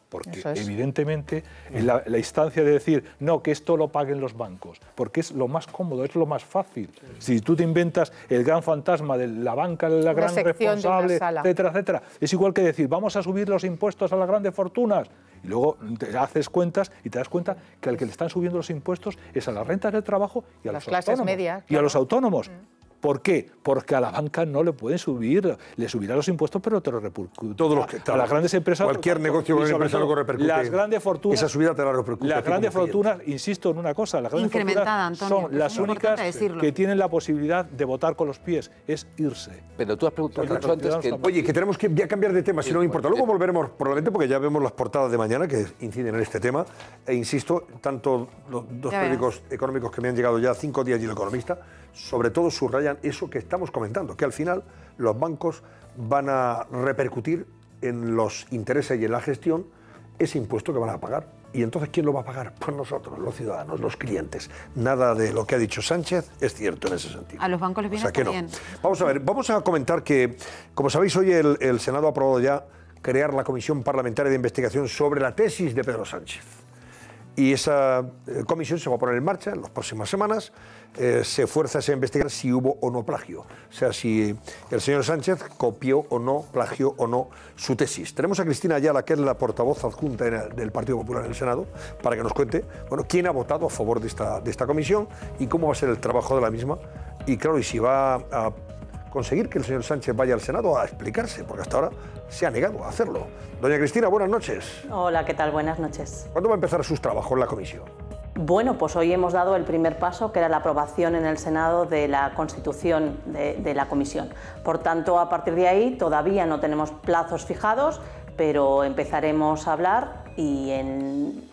Porque evidentemente la instancia de decir, no, que esto lo paguen los bancos, porque es lo más cómodo, es lo más fácil. Si tú te inventas el gran fantasma de la banca, la gran responsable, etcétera, etcétera, es igual que decir, vamos a subir los impuestos a las grandes fortunas. Y luego te haces cuentas y te das cuenta que al que le están subiendo los impuestos es a las rentas del trabajo y a las clases medias. Y a los autónomos. ¿Por qué? Porque a la banca no le pueden subir, le subirán los impuestos, pero te lo repercute. Todos los que a las grandes empresas. Cualquier negocio con una empresa luego repercute. Las grandes fortunas. Esa subida te la repercute. Las grandes fortunas, insisto en una cosa, las grandes fortunas son las únicas que tienen la posibilidad de votar con los pies, es irse. Pero tú has preguntado antes que... Oye, que tenemos que ya cambiar de tema, si no me importa. Luego volveremos probablemente porque ya vemos las portadas de mañana que inciden en este tema. E insisto, tanto los dos periódicos económicos que me han llegado ya, 5 días y El Economista, sobre todo subrayan eso que estamos comentando, que al final los bancos van a repercutir en los intereses y en la gestión ese impuesto que van a pagar. ¿Y entonces quién lo va a pagar? Pues nosotros, los ciudadanos, los clientes. Nada de lo que ha dicho Sánchez es cierto en ese sentido. A los bancos les viene bien. Vamos a ver, vamos a comentar que, como sabéis, hoy el Senado ha aprobado ya crear la Comisión Parlamentaria de Investigación sobre la tesis de Pedro Sánchez. Y esa comisión se va a poner en marcha en las próximas semanas. Se fuerza a investigar si hubo o no plagio. O sea, si el señor Sánchez copió o no, plagió o no su tesis. Tenemos a Cristina Ayala, que es la portavoz adjunta del Partido Popular en el Senado, para que nos cuente quién ha votado a favor de esta comisión y cómo va a ser el trabajo de la misma. Y claro, y si va a conseguir que el señor Sánchez vaya al Senado a explicarse, porque hasta ahora se ha negado a hacerlo. Doña Cristina, buenas noches. Hola, ¿qué tal? Buenas noches. ¿Cuándo va a empezar sus trabajos en la comisión? Bueno, pues hoy hemos dado el primer paso, que era la aprobación en el Senado de la constitución de la comisión. Por tanto, a partir de ahí todavía no tenemos plazos fijados, pero empezaremos a hablar y en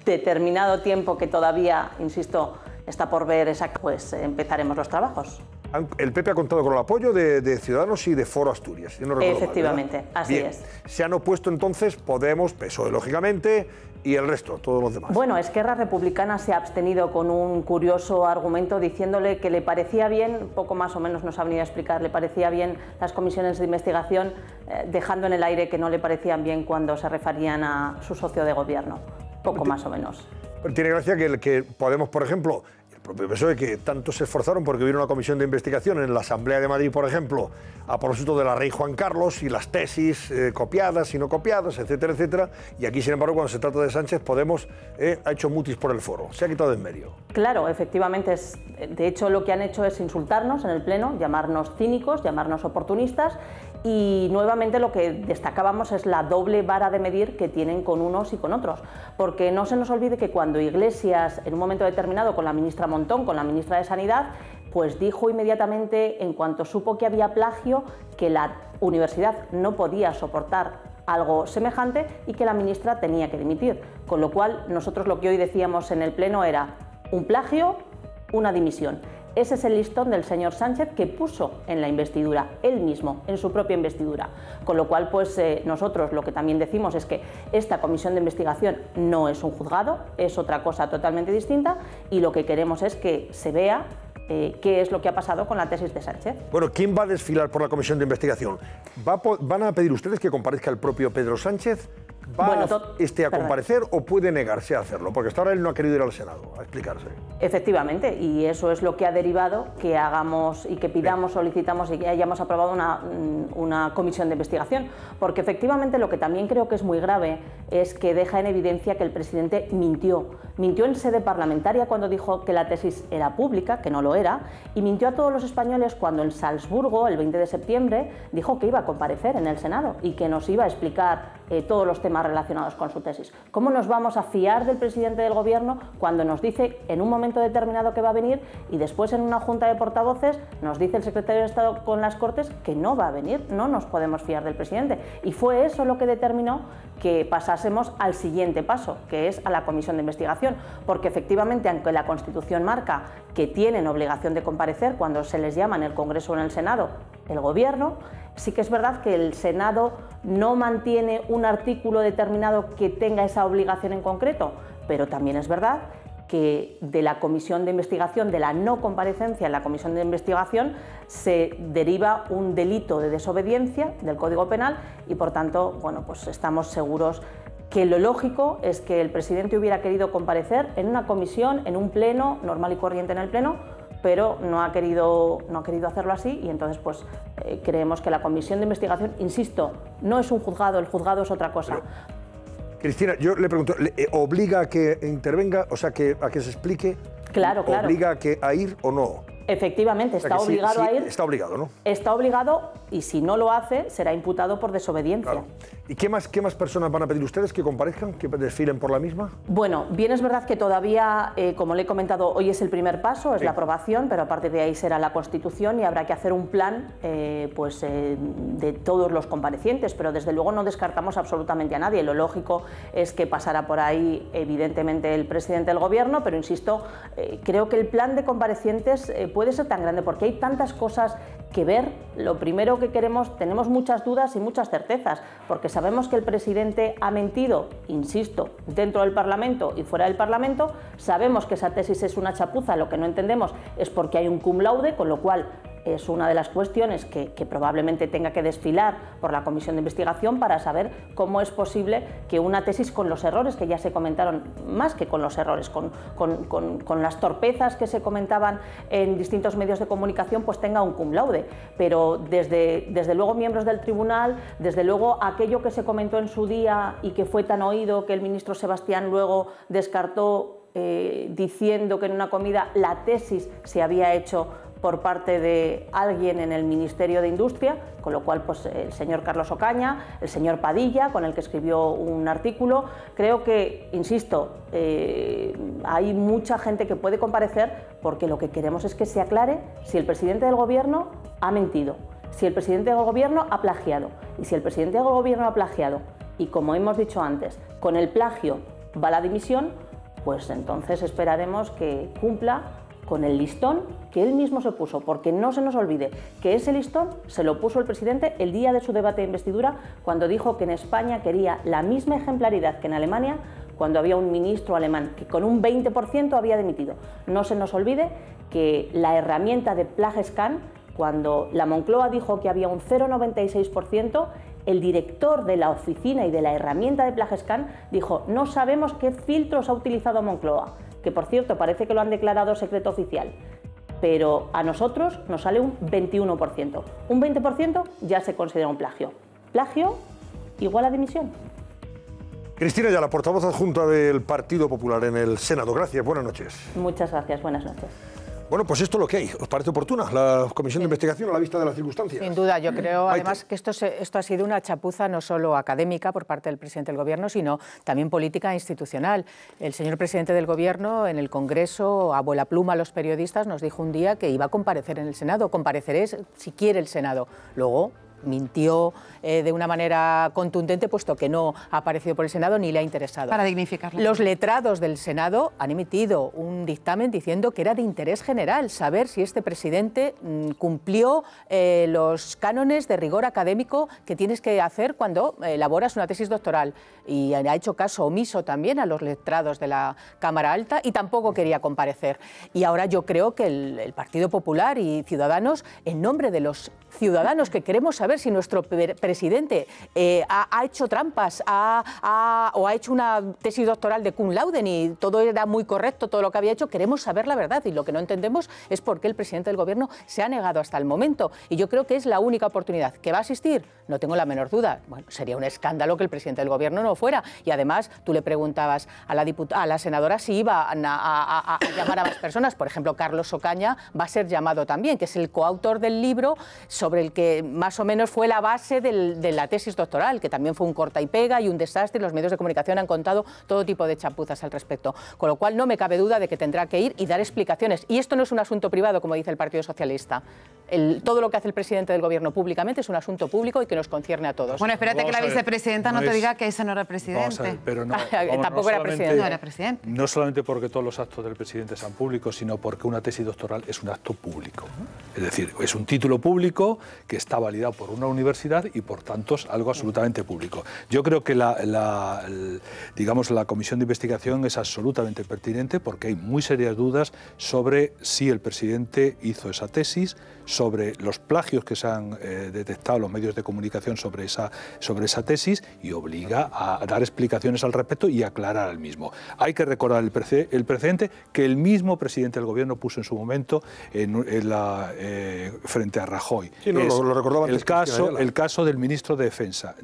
determinado tiempo que todavía, insisto, está por ver exacto, pues empezaremos los trabajos. El PP ha contado con el apoyo de Ciudadanos y de Foro Asturias. Si no recuerdo efectivamente, mal, así bien. Es. Se han opuesto entonces Podemos, PSOE, lógicamente, y el resto, todos los demás. Bueno, Esquerra Republicana se ha abstenido con un curioso argumento diciéndole que le parecía bien, poco más o menos nos ha venido a explicar, le parecía bien las comisiones de investigación, dejando en el aire que no le parecían bien cuando se referían a su socio de gobierno, poco más o menos. Pero tiene gracia que Podemos, por ejemplo, el propio PSOE, que tanto se esforzaron porque hubiera una comisión de investigación en la Asamblea de Madrid, por ejemplo, a propósito de la Rey Juan Carlos y las tesis copiadas y no copiadas, etcétera, etcétera. Y aquí, sin embargo, cuando se trata de Sánchez, Podemos ha hecho mutis por el foro, se ha quitado de en medio. Claro, efectivamente, de hecho lo que han hecho es insultarnos en el Pleno, llamarnos cínicos, llamarnos oportunistas. Y nuevamente lo que destacábamos es la doble vara de medir que tienen con unos y con otros. Porque no se nos olvide que cuando Iglesias, en un momento determinado, con la ministra Montón, con la ministra de Sanidad, pues dijo inmediatamente, en cuanto supo que había plagio, que la universidad no podía soportar algo semejante y que la ministra tenía que dimitir. Con lo cual, nosotros lo que hoy decíamos en el Pleno era un plagio, una dimisión. Ese es el listón del señor Sánchez que puso en la investidura, él mismo, en su propia investidura. Con lo cual, pues nosotros lo que también decimos es que esta comisión de investigación no es un juzgado, es otra cosa totalmente distinta y lo que queremos es que se vea qué es lo que ha pasado con la tesis de Sánchez. Bueno, ¿quién va a desfilar por la comisión de investigación? ¿Van a pedir ustedes que comparezca el propio Pedro Sánchez? ¿Va a comparecer o puede negarse a hacerlo? Porque hasta ahora él no ha querido ir al Senado a explicarse. Efectivamente, y eso es lo que ha derivado que hagamos y que pidamos, solicitamos y que hayamos aprobado una comisión de investigación. Porque efectivamente lo que también creo que es muy grave es que deja en evidencia que el presidente mintió. Mintió en sede parlamentaria cuando dijo que la tesis era pública, que no lo era, y mintió a todos los españoles cuando en Salzburgo, el 20 de septiembre, dijo que iba a comparecer en el Senado y que nos iba a explicar todos los temas relacionados con su tesis. ¿Cómo nos vamos a fiar del presidente del Gobierno cuando nos dice en un momento determinado que va a venir y después en una junta de portavoces nos dice el secretario de Estado con las Cortes que no va a venir? No nos podemos fiar del presidente. Y fue eso lo que determinó que pasásemos al siguiente paso, que es a la comisión de investigación, porque efectivamente, aunque la Constitución marca que tienen obligación de comparecer cuando se les llama en el Congreso o en el Senado el Gobierno, sí que es verdad que el Senado no mantiene un artículo determinado que tenga esa obligación en concreto, pero también es verdad que de la comisión de investigación, de la no comparecencia en la comisión de investigación, se deriva un delito de desobediencia del Código Penal y, por tanto, bueno, pues estamos seguros que lo lógico es que el presidente hubiera querido comparecer en una comisión, en un pleno, normal y corriente en el pleno, pero no ha querido hacerlo así y entonces pues creemos que la comisión de investigación, insisto, no es un juzgado, el juzgado es otra cosa. Cristina, yo le pregunto, ¿obliga a que intervenga, o sea, a que se explique? Claro, claro. ¿Obliga a ir o no? Efectivamente, está obligado a ir. Está obligado, ¿no? Está obligado y si no lo hace, será imputado por desobediencia. Claro. ¿Y qué más personas van a pedir ustedes que comparezcan, que desfilen por la misma? Bueno, bien es verdad que todavía, como le he comentado, hoy es el primer paso, es la aprobación, pero a partir de ahí será la Constitución y habrá que hacer un plan de todos los comparecientes, pero desde luego no descartamos absolutamente a nadie. Lo lógico es que pasará por ahí, evidentemente, el presidente del Gobierno, pero insisto, creo que el plan de comparecientes puede ser tan grande porque hay tantas cosas que ver. Lo primero que queremos, tenemos muchas dudas y muchas certezas, porque sabemos que el presidente ha mentido, insisto, dentro del Parlamento y fuera del Parlamento. Sabemos que esa tesis es una chapuza, lo que no entendemos es por qué hay un cum laude, con lo cual es una de las cuestiones que probablemente tenga que desfilar por la comisión de investigación para saber cómo es posible que una tesis con los errores que ya se comentaron, más que con los errores, con las torpezas que se comentaban en distintos medios de comunicación, pues tenga un cum laude. Pero desde luego miembros del tribunal, desde luego aquello que se comentó en su día y que fue tan oído que el ministro Sebastián luego descartó diciendo que en una comida la tesis se había hecho por parte de alguien en el Ministerio de Industria, con lo cual pues el señor Carlos Ocaña, el señor Padilla, con el que escribió un artículo. Creo que, insisto, hay mucha gente que puede comparecer porque lo que queremos es que se aclare si el presidente del Gobierno ha mentido, si el presidente del Gobierno ha plagiado, y si el presidente del Gobierno ha plagiado y, como hemos dicho antes, con el plagio va la dimisión, pues entonces esperaremos que cumpla con el listón que él mismo se puso, porque no se nos olvide que ese listón se lo puso el presidente el día de su debate de investidura, cuando dijo que en España quería la misma ejemplaridad que en Alemania, cuando había un ministro alemán que con un 20% había dimitido. No se nos olvide que la herramienta de PlageScan, cuando la Moncloa dijo que había un 0,96%, el director de la oficina y de la herramienta de PlageScan dijo: no sabemos qué filtros ha utilizado Moncloa, que por cierto parece que lo han declarado secreto oficial, pero a nosotros nos sale un 21%. Un 20% ya se considera un plagio. Plagio igual a dimisión. Cristina Ayala, portavoz adjunta del Partido Popular en el Senado. Gracias, buenas noches. Muchas gracias, buenas noches. Bueno, pues esto es lo que hay. ¿Os parece oportuna la comisión de investigación a la vista de las circunstancias? Sin duda, yo creo además que esto ha sido una chapuza no solo académica por parte del presidente del Gobierno, sino también política e institucional. El señor presidente del Gobierno en el Congreso, a vuela pluma a los periodistas, nos dijo un día que iba a comparecer en el Senado. Compareceré si quiere el Senado. Luego mintió de una manera contundente, puesto que no ha aparecido por el Senado ni le ha interesado. Para dignificarla. Los letrados del Senado han emitido un dictamen diciendo que era de interés general saber si este presidente cumplió los cánones de rigor académico que tienes que hacer cuando elaboras una tesis doctoral. Y ha hecho caso omiso también a los letrados de la Cámara Alta y tampoco quería comparecer. Y ahora yo creo que el Partido Popular y Ciudadanos, en nombre de los ciudadanos que queremos saber si nuestro presidente ha hecho trampas o ha hecho una tesis doctoral de cum laude y todo era muy correcto, todo lo que había hecho, queremos saber la verdad, y lo que no entendemos es por qué el presidente del Gobierno se ha negado hasta el momento, y yo creo que es la única oportunidad. ¿Que va a asistir? No tengo la menor duda. Bueno, sería un escándalo que el presidente del Gobierno no fuera, y además tú le preguntabas a la senadora si iba a llamar a más personas. Por ejemplo, Carlos Ocaña va a ser llamado también, que es el coautor del libro sobre el que más o menos menos fue la base de la tesis doctoral, que también fue un corta y pega y un desastre, y los medios de comunicación han contado todo tipo de chapuzas al respecto. Con lo cual no me cabe duda de que tendrá que ir y dar explicaciones. Y esto no es un asunto privado, como dice el Partido Socialista. Todo lo que hace el presidente del Gobierno públicamente es un asunto público y que nos concierne a todos. Bueno, espérate que la vicepresidenta no te diga que ese no era el presidente. Pero no, tampoco era presidente. No era presidente. No solamente porque todos los actos del presidente sean públicos, sino porque una tesis doctoral es un acto público. Es decir, es un título público que está validado por una universidad y por tanto es algo absolutamente público. Yo creo que digamos, la comisión de investigación es absolutamente pertinente porque hay muy serias dudas sobre si el presidente hizo esa tesis, sobre los plagios que se han detectado en los medios de comunicación sobre esa tesis, y obliga a dar explicaciones al respecto y aclarar el mismo. Hay que recordar el precedente que el mismo presidente del Gobierno puso en su momento frente a Rajoy. Sí, no, lo recordaba antes el caso del ministro de Defensa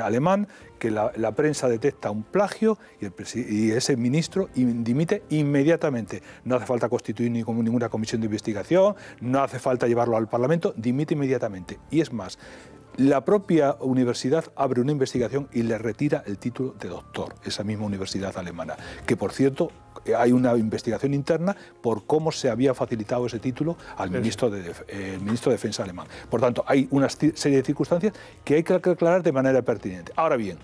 alemán, que la prensa detecta un plagio y ese ministro dimite inmediatamente. No hace falta constituir ninguna comisión de investigación, no hace falta llevarlo al Parlamento, dimite inmediatamente. Y es más, la propia universidad abre una investigación y le retira el título de doctor, esa misma universidad alemana, que por cierto hay una investigación interna por cómo se había facilitado ese título al ministro de Defensa alemán. Por tanto, hay una serie de circunstancias que hay que aclarar de manera pertinente. Ahora bien,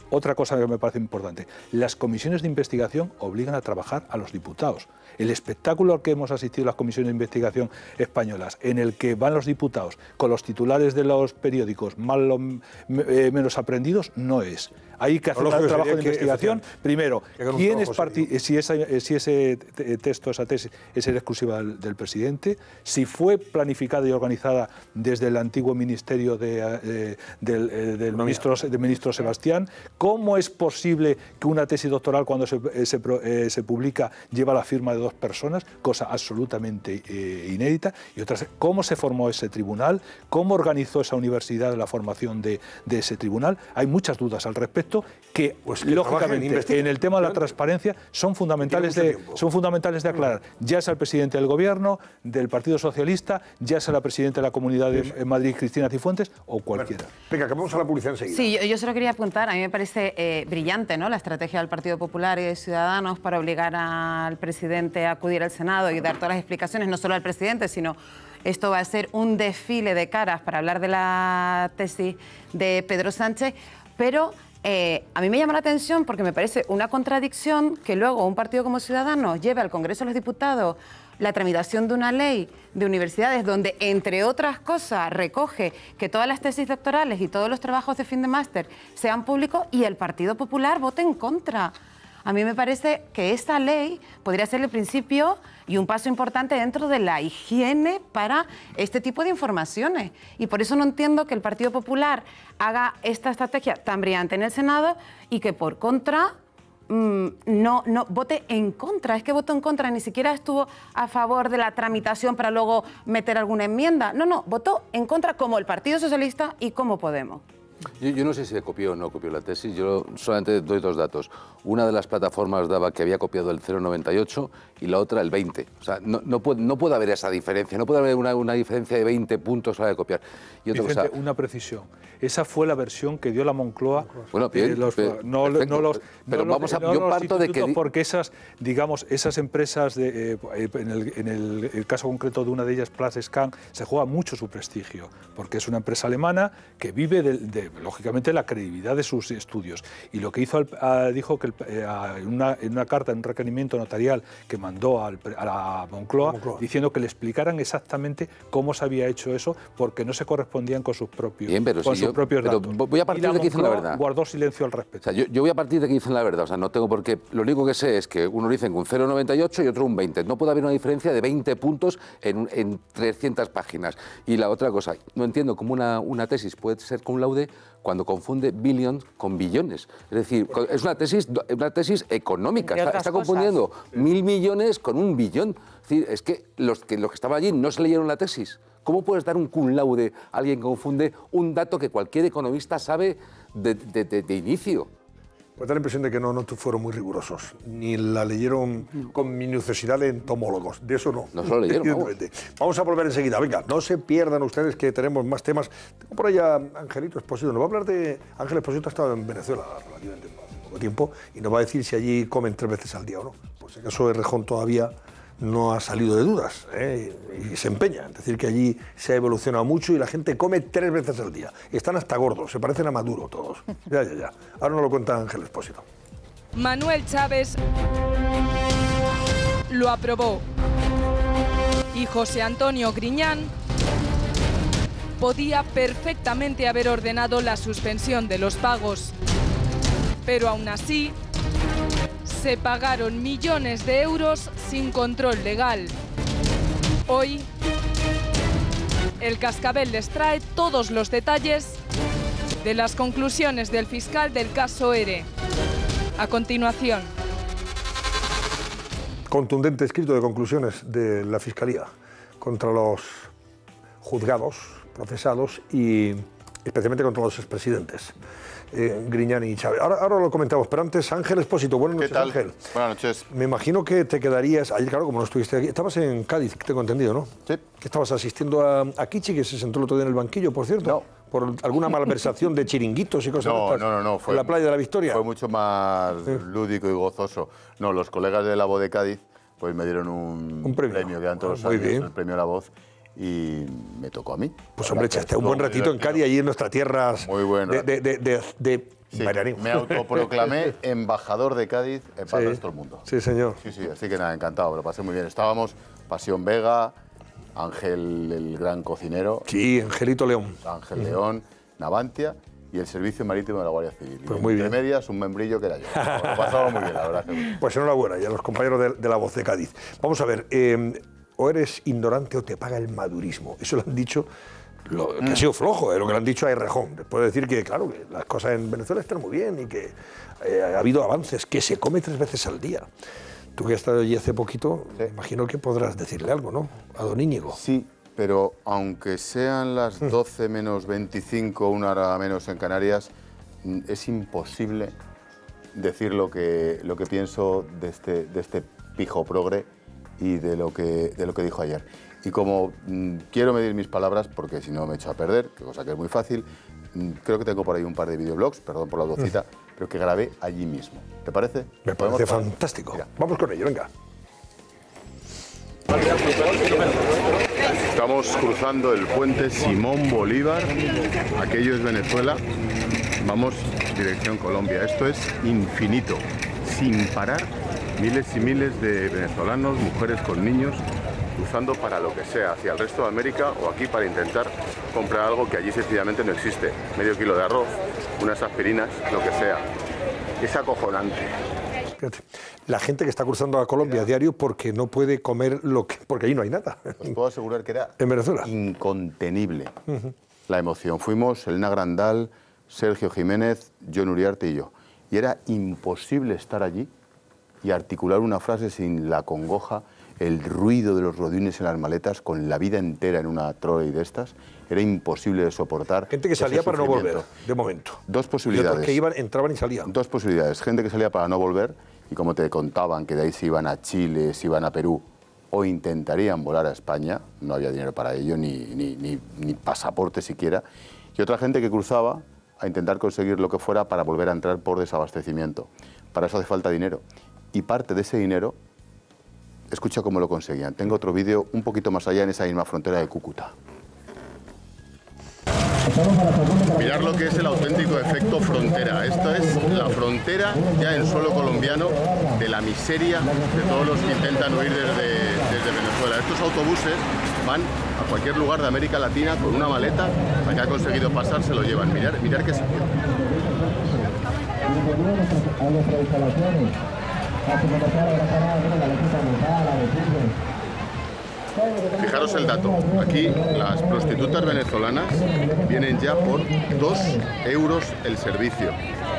otra cosa que me parece importante, las comisiones de investigación obligan a trabajar a los diputados. El espectáculo al que hemos asistido las comisiones de investigación españolas, en el que van los diputados con los titulares de los periódicos menos aprendidos, no es. Hay que hacer un trabajo de investigación. Primero, si ese texto, esa tesis, es exclusiva del presidente, si fue planificada y organizada desde el antiguo ministerio del ministro Sebastián, ¿cómo es posible que una tesis doctoral, cuando se publica, lleva la firma de 2 personas? Cosa absolutamente inédita. Y otra, ¿cómo se formó ese tribunal? ¿Cómo organizó esa universidad la formación de ese tribunal? Hay muchas dudas al respecto que lógicamente, en el tema de la transparencia son fundamentales de aclarar. Ya sea el presidente del Gobierno, del Partido Socialista, ya sea la presidenta de la Comunidad de Madrid, Cristina Cifuentes, o cualquiera. Venga, que vamos a la publicidad enseguida. Sí, yo solo quería apuntar, a mí me parece brillante, ¿no?, la estrategia del Partido Popular y de Ciudadanos para obligar al presidente a acudir al Senado y dar todas las explicaciones, no solo al presidente, sino esto va a ser un desfile de caras para hablar de la tesis de Pedro Sánchez, pero a mí me llama la atención porque me parece una contradicción que luego un partido como Ciudadanos lleve al Congreso de los Diputados la tramitación de una ley de universidades donde, entre otras cosas, recoge que todas las tesis doctorales y todos los trabajos de fin de máster sean públicos y el Partido Popular vote en contra. A mí me parece que esta ley podría ser el principio y un paso importante dentro de la higiene para este tipo de informaciones. Y por eso no entiendo que el Partido Popular haga esta estrategia tan brillante en el Senado y que por contra no vote en contra. Es que votó en contra, ni siquiera estuvo a favor de la tramitación para luego meter alguna enmienda. No, votó en contra como el Partido Socialista y como Podemos. Yo no sé si copió o no copió la tesis, yo solamente doy 2 datos. Una de las plataformas daba que había copiado el 0,98 y la otra el 20. O sea, no puede haber esa diferencia, no puede haber una diferencia de 20 puntos a la hora de copiar. Y otra Vicente, cosa, una precisión. Esa fue la versión que dio la Moncloa. Bueno, bien, pero vamos a... Yo parto de que... Porque esas empresas, en el caso concreto de una de ellas, Platzscan, se juega mucho su prestigio, porque es una empresa alemana que vive lógicamente, la credibilidad de sus estudios. Y lo que hizo, dijo que en una carta, en un requerimiento notarial que mandó a la Moncloa, diciendo que le explicaran exactamente cómo se había hecho eso, porque no se correspondían con sus propios, datos. Voy a partir de que dicen la verdad. Guardó silencio al respecto. O sea, yo voy a partir de que dicen la verdad. O sea, no tengo por qué. Lo único que sé es que uno dice un 0,98 y otro un 20. No puede haber una diferencia de 20 puntos en 300 páginas. Y la otra cosa, no entiendo cómo una tesis puede ser cum laude cuando confunde billions con billones. Es decir, es una tesis económica. Está confundiendo 1.000 millones con 1 billón. Es decir, es que los que estaban allí no se leyeron la tesis. ¿Cómo puedes dar un cum laude a alguien que confunde un dato que cualquier economista sabe de inicio? Pues da la impresión de que no fueron muy rigurosos, ni la leyeron con minuciosidad de entomólogos, de eso no. No se lo leyeron, Vamos a volver enseguida, venga, no se pierdan ustedes que tenemos más temas. Tengo por allá Angelito Expósito, nos va a hablar de... Ángel Expósito ha estado en Venezuela relativamente poco tiempo y nos va a decir si allí comen 3 veces al día o no. Pues en caso de Rejón todavía no ha salido de dudas, y se empeña en decir que allí se ha evolucionado mucho y la gente come 3 veces al día. Están hasta gordos, se parecen a Maduro todos. Ya. Ahora nos lo cuenta Ángel Expósito. Manuel Chávez lo aprobó y José Antonio Griñán podía perfectamente haber ordenado la suspensión de los pagos, pero aún así se pagaron millones de euros sin control legal. Hoy, el Cascabel les trae todos los detalles de las conclusiones del fiscal del caso ERE. A continuación. Contundente escrito de conclusiones de la Fiscalía contra los juzgados, procesados y especialmente contra los expresidentes. Griñán y Chávez. Ahora lo comentamos, pero antes Ángel Expósito. Buenas noches, Ángel. Buenas noches. Me imagino que te quedarías, ayer claro, como no estuviste aquí, estabas en Cádiz, tengo entendido, ¿no? Sí. Que estabas asistiendo a Kichi, que se sentó el otro día en el banquillo, por cierto. No. Por alguna malversación de chiringuitos y cosas de estas. No. En la playa de la Victoria. Fue mucho más lúdico y gozoso. No, los colegas de La Voz de Cádiz pues me dieron un premio que dan todos los años, el premio La Voz. Y me tocó a mí. Pues hombre, echaste un buen ratito en Cádiz, allí en nuestras tierras muy bueno. de sí, me autoproclamé embajador de Cádiz para el resto del mundo. Sí, señor. Sí, así que nada, encantado, lo pasé muy bien. Estábamos Pasión Vega, Ángel el gran cocinero. Sí, Angelito León. Ángel León, Navantia y el Servicio Marítimo de la Guardia Civil. Pues muy bien. Entre medias, un membrillo que era yo. Lo pasamos muy bien, la verdad. Pues enhorabuena, y a los compañeros de La Voz de Cádiz. Vamos a ver, o eres ignorante o te paga el madurismo. Eso lo han dicho, que ha sido flojo, lo que le han dicho a Errejón. Después de decir que, claro, que las cosas en Venezuela están muy bien y que ha habido avances, que se come 3 veces al día. Tú que has estado allí hace poquito, me imagino que podrás decirle algo, ¿no? A don Íñigo. Sí, pero aunque sean las 12 menos 25, una hora menos en Canarias, es imposible decir lo que pienso de este pijo progre y de lo que dijo ayer. Y como quiero medir mis palabras, porque si no me echo a perder, cosa que es muy fácil, creo que tengo por ahí un par de videoblogs, perdón por la vocita, pero que grabé allí mismo. ¿Te parece? Me parece fantástico. Mira. Vamos con ello, venga. Estamos cruzando el puente Simón Bolívar, aquello es Venezuela, vamos dirección Colombia. Esto es infinito, sin parar. Miles y miles de venezolanos, mujeres con niños, cruzando para lo que sea, hacia el resto de América o aquí para intentar comprar algo que allí sencillamente no existe. Medio kilo de arroz, unas aspirinas, lo que sea. Es acojonante. Fíjate, la gente que está cruzando a Colombia a diario porque no puede comer porque allí no hay nada. Os puedo asegurar que era en Venezuela incontenible la emoción. Fuimos Elena Grandal, Sergio Jiménez, John Uriarte y yo. Y era imposible estar allí y articular una frase sin la congoja, el ruido de los rodines en las maletas, con la vida entera en una trolley de estas, era imposible de soportar. Gente que salía para no volver, de momento. 2 posibilidades. Y otros que entraban y salían. 2 posibilidades. Gente que salía para no volver, y como te contaban, que de ahí se iban a Chile, se iban a Perú, o intentarían volar a España, no había dinero para ello, ni pasaporte siquiera, y otra gente que cruzaba a intentar conseguir lo que fuera para volver a entrar por desabastecimiento. Para eso hace falta dinero. Y parte de ese dinero, escucha cómo lo conseguían. Tengo otro vídeo un poquito más allá, en esa misma frontera de Cúcuta. Mirad lo que es el auténtico efecto frontera. Esta es la frontera ya en suelo colombiano de la miseria de todos los que intentan huir desde Venezuela. Estos autobuses van a cualquier lugar de América Latina con una maleta, la que ha conseguido pasar se lo llevan. Mirad qué sitio. Fijaros el dato, aquí las prostitutas venezolanas vienen ya por 2 euros el servicio.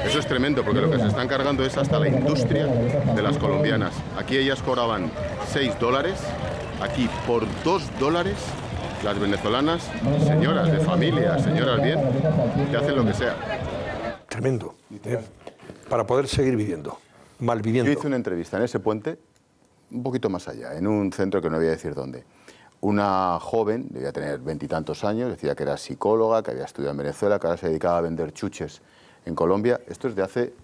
Eso es tremendo porque lo que se están cargando es hasta la industria de las colombianas. Aquí ellas cobraban $6, aquí por $2 las venezolanas, señoras de familia, señoras bien, que hacen lo que sea. Tremendo. para poder seguir viviendo, malviviendo. Yo hice una entrevista en ese puente, un poquito más allá, en un centro que no voy a decir dónde. Una joven, debía tener 20 y tantos años, decía que era psicóloga, que había estudiado en Venezuela, que ahora se dedicaba a vender chuches en Colombia. Esto es de hace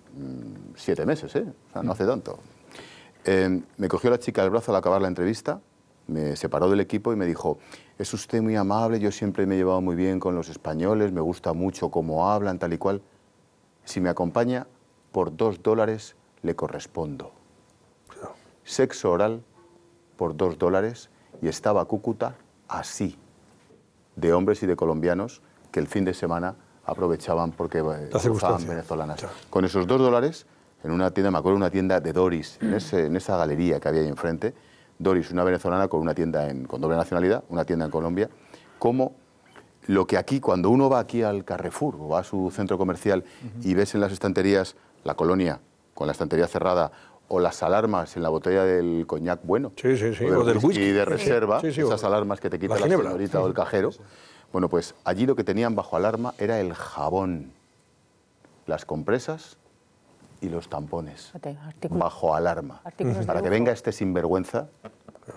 7 meses, o sea, no hace tanto. Me cogió la chica del brazo al acabar la entrevista, me separó del equipo y me dijo: es usted muy amable, yo siempre me he llevado muy bien con los españoles, me gusta mucho cómo hablan, tal y cual. Si me acompaña, por $2 le correspondo. Sexo oral por $2 y estaba Cúcuta así, de hombres y de colombianos que el fin de semana aprovechaban porque usaban venezolanas. Con esos $2, en una tienda, me acuerdo, una tienda de Doris, en esa galería que había ahí enfrente, Doris, una venezolana con una tienda con doble nacionalidad, una tienda en Colombia, como lo que aquí, cuando uno va aquí al Carrefour o va a su centro comercial y ves en las estanterías la Colonia con la estantería cerrada o las alarmas en la botella del coñac bueno, o del whisky de reserva, esas alarmas que te quita la señorita o el cajero. Bueno, pues allí lo que tenían bajo alarma era el jabón, las compresas y los tampones, bajo alarma, para que venga este sinvergüenza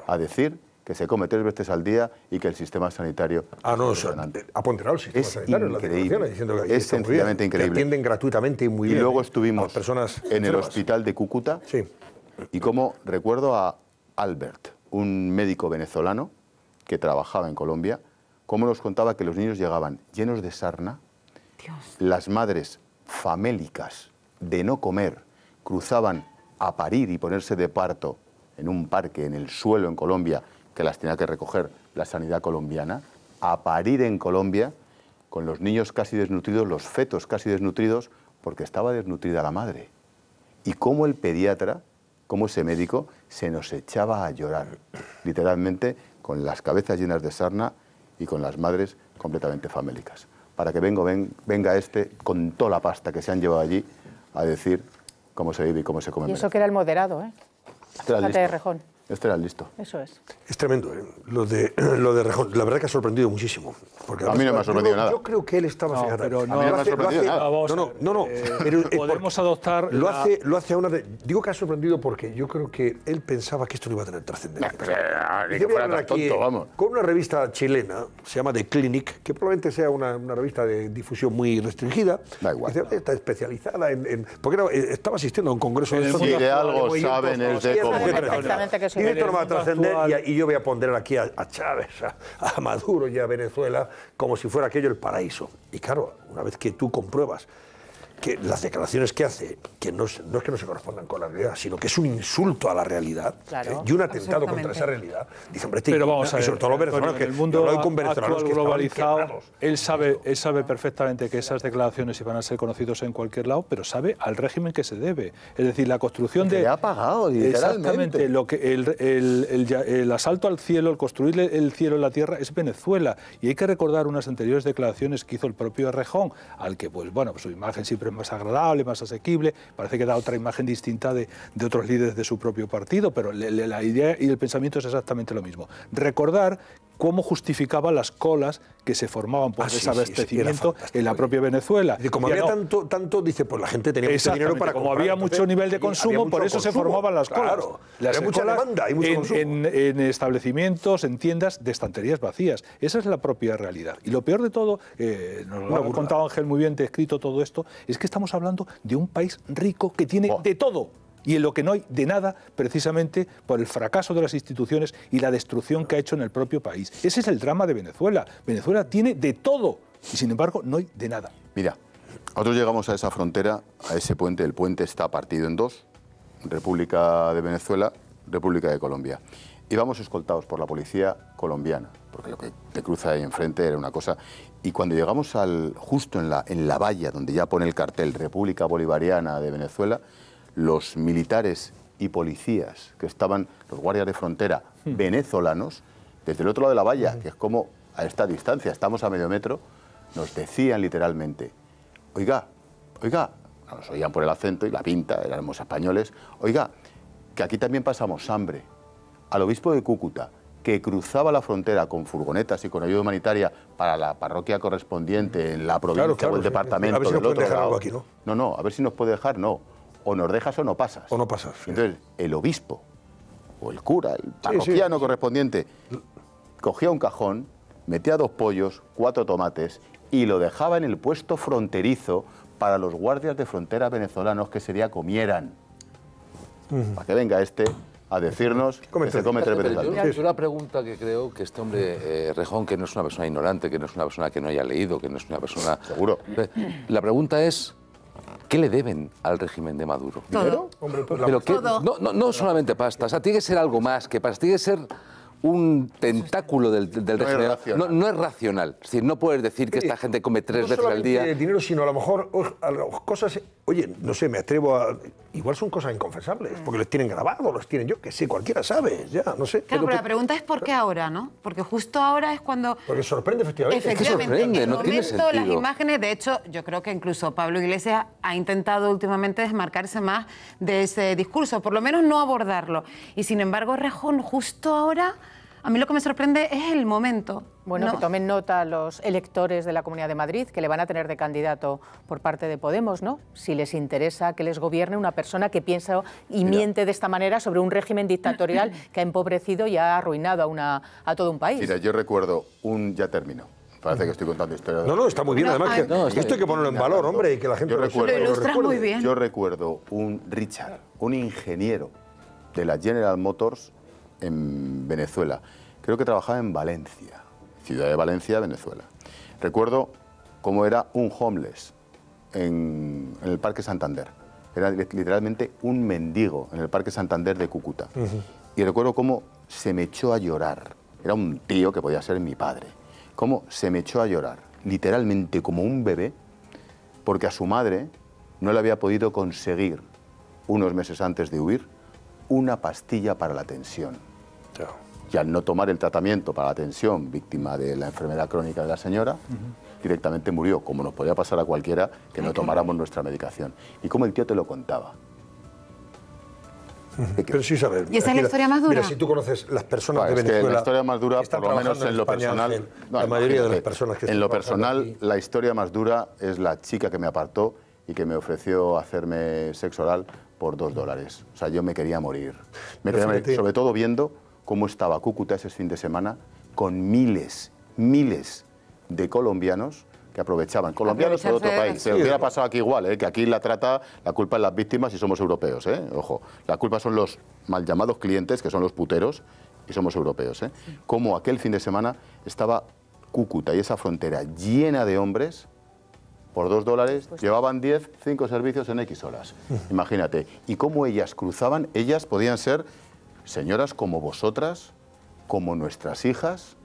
a decir que se come 3 veces al día y que el sistema sanitario ha ponderado el sistema sanitario. Increíble, es sencillamente increíble. Que atienden gratuitamente y muy bien. Y luego estuvimos personas en el hospital de Cúcuta y como recuerdo a Albert, un médico venezolano que trabajaba en Colombia, cómo nos contaba que los niños llegaban llenos de sarna, las madres famélicas de no comer cruzaban a parir y ponerse de parto en un parque, en el suelo en Colombia, que las tenía que recoger la sanidad colombiana, a parir en Colombia con los niños casi desnutridos, los fetos casi desnutridos, porque estaba desnutrida la madre. Y cómo el pediatra, cómo ese médico, se nos echaba a llorar, literalmente, con las cabezas llenas de sarna y con las madres completamente famélicas. Para que venga este, con toda la pasta que se han llevado allí, a decir cómo se vive y cómo se come. Y eso que era el moderado, ¿eh? Este era el de Rejón. Este era el listo. Eso es. Es tremendo, ¿eh? Lo de Rejón. La verdad que ha sorprendido muchísimo. Porque a mí no me ha sorprendido nada. Yo creo que él estaba... pero no, a mí no me ha sorprendido nada. No. Podemos adoptar... Lo hace a una... Digo que ha sorprendido porque yo creo que él pensaba que esto no iba a tener trascendencia. Ni que fuera tan tonto, vamos. Con una revista chilena, se llama The Clinic, que probablemente sea una revista de difusión muy restringida. Da igual. Está especializada en... Porque estaba asistiendo a un congreso de... Si de algo saben es de comunicación. Y esto no va a trascender y yo voy a poner aquí a Chávez, a Maduro y a Venezuela como si fuera aquello el paraíso. Y claro, una vez que tú compruebas que las declaraciones que hace, que no es que no se correspondan con la realidad, sino que es un insulto a la realidad, y un atentado contra esa realidad, dice, hombre, pero vamos a ver, sobre todo los venezolanos, en el mundo actual globalizado, él sabe perfectamente que esas declaraciones iban a ser conocidas en cualquier lado, pero sabe al régimen que se debe. Es decir, la construcción de... le ha pagado, literalmente. Exactamente, el asalto al cielo, el construir el cielo en la tierra es Venezuela. Y hay que recordar unas anteriores declaraciones que hizo el propio Errejón, al que, pues bueno, su imagen siempre más agradable, más asequible, parece que da otra imagen distinta de otros líderes de su propio partido, pero la idea y el pensamiento es exactamente lo mismo. Recordar cómo justificaba las colas que se formaban por desabastecimiento en la propia Venezuela. Y como había tanto, dice, pues la gente tenía mucho dinero para comprar. Como había mucho nivel de consumo, por eso se formaban las colas. Claro, había mucha demanda y mucho consumo. En establecimientos, en tiendas de estanterías vacías. Esa es la propia realidad. Y lo peor de todo, nos lo ha contado Ángel muy bien, te he escrito todo esto, es que estamos hablando de un país rico que tiene de todo. Y en lo que no hay de nada, precisamente por el fracaso de las instituciones y la destrucción que ha hecho en el propio país. Ese es el drama de Venezuela. Venezuela tiene de todo y, sin embargo, no hay de nada. Mira, nosotros llegamos a esa frontera, a ese puente. El puente está partido en dos, República de Venezuela, República de Colombia. Y vamos escoltados por la policía colombiana, porque lo que te cruza ahí enfrente era una cosa. Y cuando llegamos justo en la valla, donde ya pone el cartel República Bolivariana de Venezuela, los militares y policías que estaban, los guardias de frontera venezolanos, desde el otro lado de la valla, que es como a esta distancia, estamos a medio metro, nos decían literalmente, oiga, nos oían por el acento y la pinta, éramos españoles, oiga, que aquí también pasamos hambre. Al obispo de Cúcuta, que cruzaba la frontera con furgonetas y con ayuda humanitaria para la parroquia correspondiente en la provincia o el departamento del otro lado. Aquí, ¿no? No, a ver si nos puede dejar, no. o nos dejas o no pasas. O no pasas. Sí. Entonces, el obispo o el cura, el parroquiano correspondiente, cogía un cajón, metía 2 pollos, 4 tomates y lo dejaba en el puesto fronterizo para los guardias de frontera venezolanos que ese día comieran. Para que venga este a decirnos que se come 3 veces al día. Yo la pregunta que creo que este hombre, Rejón, que no es una persona ignorante, que no es una persona que no haya leído, que no es una persona... Seguro. La pregunta es, ¿qué le deben al régimen de Maduro? ¿Dinero? Hombre, pues Pero que, no solamente pasta, o sea, tiene que ser algo más que pasta, tiene que ser un tentáculo del régimen. No es racional. Es decir, no puedes decir que esta gente come 3 veces al día. No dinero, sino a lo mejor cosas... Oye, no sé, me atrevo a... Igual son cosas inconfesables, porque los tienen grabados, los tienen yo, que sé, cualquiera sabe, ya, no sé. Claro, pero la pregunta es ¿por qué ahora, no? Porque justo ahora es cuando... Porque sorprende, efectivamente. Efectivamente, es que sorprende, en el no tiene momento, sentido. las imágenes, de hecho, yo creo que incluso Pablo Iglesias ha intentado últimamente desmarcarse más de ese discurso, por lo menos no abordarlo. Y sin embargo, Rejón, justo ahora... A mí lo que me sorprende es el momento. Bueno, ¿no? que tomen nota los electores de la Comunidad de Madrid, que le van a tener de candidato por parte de Podemos, ¿no? Si les interesa que les gobierne una persona que piensa y miente de esta manera sobre un régimen dictatorial que ha empobrecido y ha arruinado a todo un país. Mira, yo recuerdo ya termino. Parece que estoy contando historias. No, está muy bien, además que esto hay que ponerlo en valor, hombre, y que la gente lo ilustras muy bien. Yo recuerdo un Richard, un ingeniero de la General Motors en Venezuela. Creo que trabajaba en Valencia, ciudad de Valencia, Venezuela. Recuerdo cómo era un homeless en el Parque Santander. Era literalmente un mendigo en el Parque Santander de Cúcuta. Y recuerdo cómo se me echó a llorar. Era un tío que podía ser mi padre. Cómo se me echó a llorar, literalmente como un bebé, porque a su madre no le había podido conseguir, unos meses antes de huir, una pastilla para la tensión. Y al no tomar el tratamiento para la tensión, víctima de la enfermedad crónica de la señora, directamente murió, como nos podía pasar a cualquiera que no tomáramos nuestra medicación. Y como el tío te lo contaba. Pero sí sabes. ¿Y esa es la historia más dura? Mira, si tú conoces las personas de Venezuela... la historia más dura, por lo menos en lo personal... La mayoría de las personas que... En lo personal, la historia más dura es la chica que me apartó y que me ofreció hacerme sexo oral por $2. O sea, yo me quería morir. Sobre todo viendo cómo estaba Cúcuta ese fin de semana con miles de colombianos que aprovechaban. Colombianos o de otro país. Se hubiera pasado aquí igual, que aquí la culpa es las víctimas y somos europeos. Ojo, la culpa son los mal llamados clientes, que son los puteros, y somos europeos. Como aquel fin de semana estaba Cúcuta y esa frontera llena de hombres. Por $2 llevaban 5 servicios en X horas. Imagínate. Y cómo ellas cruzaban, ellas podían ser señoras como vosotras, como nuestras hijas,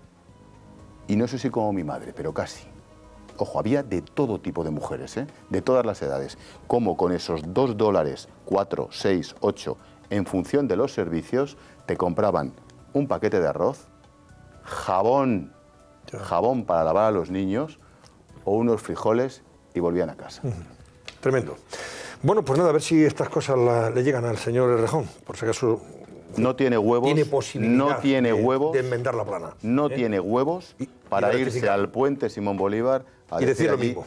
y no sé si como mi madre, pero casi. Ojo, había de todo tipo de mujeres, de todas las edades. Como con esos $2, 4, 6, 8, en función de los servicios, te compraban un paquete de arroz, jabón para lavar a los niños, o unos frijoles, y volvían a casa. Tremendo. Bueno, pues nada, a ver si estas cosas le llegan al señor Errejón, por si acaso... No tiene huevos, tiene posibilidad de enmendar la plana. No tiene huevos para irse al puente Simón Bolívar a decir lo mismo.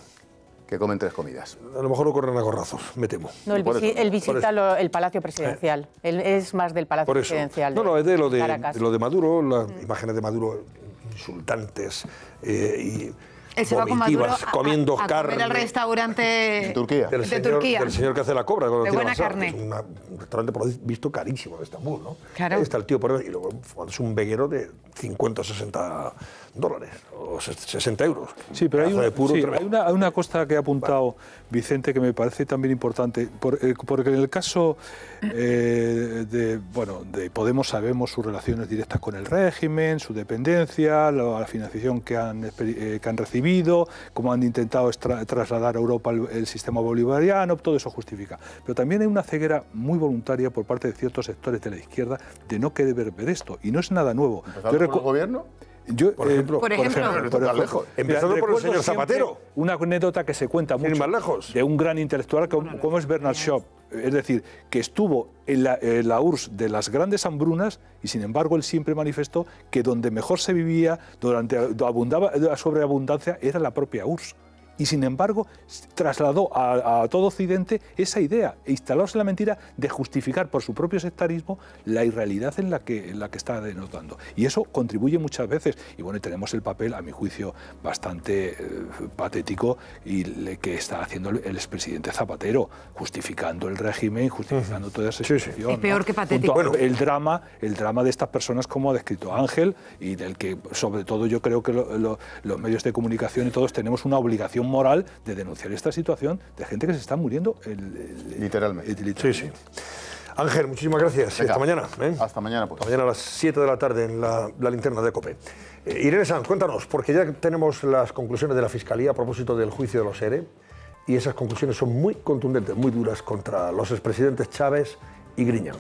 Que comen 3 comidas. A lo mejor lo corren a gorrazos, me temo. No, él visita el Palacio Presidencial. Él es más del Palacio Presidencial. No, es de lo de Maduro, las imágenes de Maduro insultantes y... Él se va con Maduro comiendo a carne. comer al restaurante de Turquía. Del señor que hace la cobra. De buena carne. Es un restaurante, por visto, carísimo de Estambul, ¿no? Claro. Ahí está el tío por ahí, y luego es un veguero de 50 o $60 o 60 euros. Sí, pero hay una cosa que ha apuntado Vicente que me parece también importante, porque en el caso de Podemos sabemos sus relaciones directas con el régimen, su dependencia, la financiación que han recibido, cómo han intentado trasladar a Europa el sistema bolivariano, todo eso justifica. Pero también hay una ceguera muy voluntaria por parte de ciertos sectores de la izquierda de no querer ver esto, y no es nada nuevo. ¿Por el gobierno? Por ejemplo, empezando por el señor Zapatero. Una anécdota que se cuenta mucho más lejos. De un gran intelectual como es Bernard Shaw. Es decir, que estuvo en la URSS de las grandes hambrunas y sin embargo él siempre manifestó que donde mejor se vivía, durante abundaba la sobreabundancia, era la propia URSS. Y sin embargo, trasladó a todo Occidente esa idea e instalarse la mentira de justificar por su propio sectarismo la irrealidad en la que está denotando. Y eso contribuye muchas veces. Y bueno, tenemos el papel, a mi juicio, bastante patético que está haciendo el expresidente Zapatero, justificando el régimen, justificando toda esa situación. Es peor que patético. Bueno, el drama de estas personas, como ha descrito Ángel, y del que sobre todo yo creo que los medios de comunicación y todos tenemos una obligación moral de denunciar esta situación de gente que se está muriendo literalmente. Sí, sí. Ángel, muchísimas gracias. Venga, hasta mañana. Hasta mañana, pues. Hasta mañana a las 7 de la tarde en la linterna de COPE. Irene Sanz, cuéntanos, porque ya tenemos las conclusiones de la Fiscalía a propósito del juicio de los ERE, y esas conclusiones son muy contundentes, muy duras contra los expresidentes Chávez y Griñán.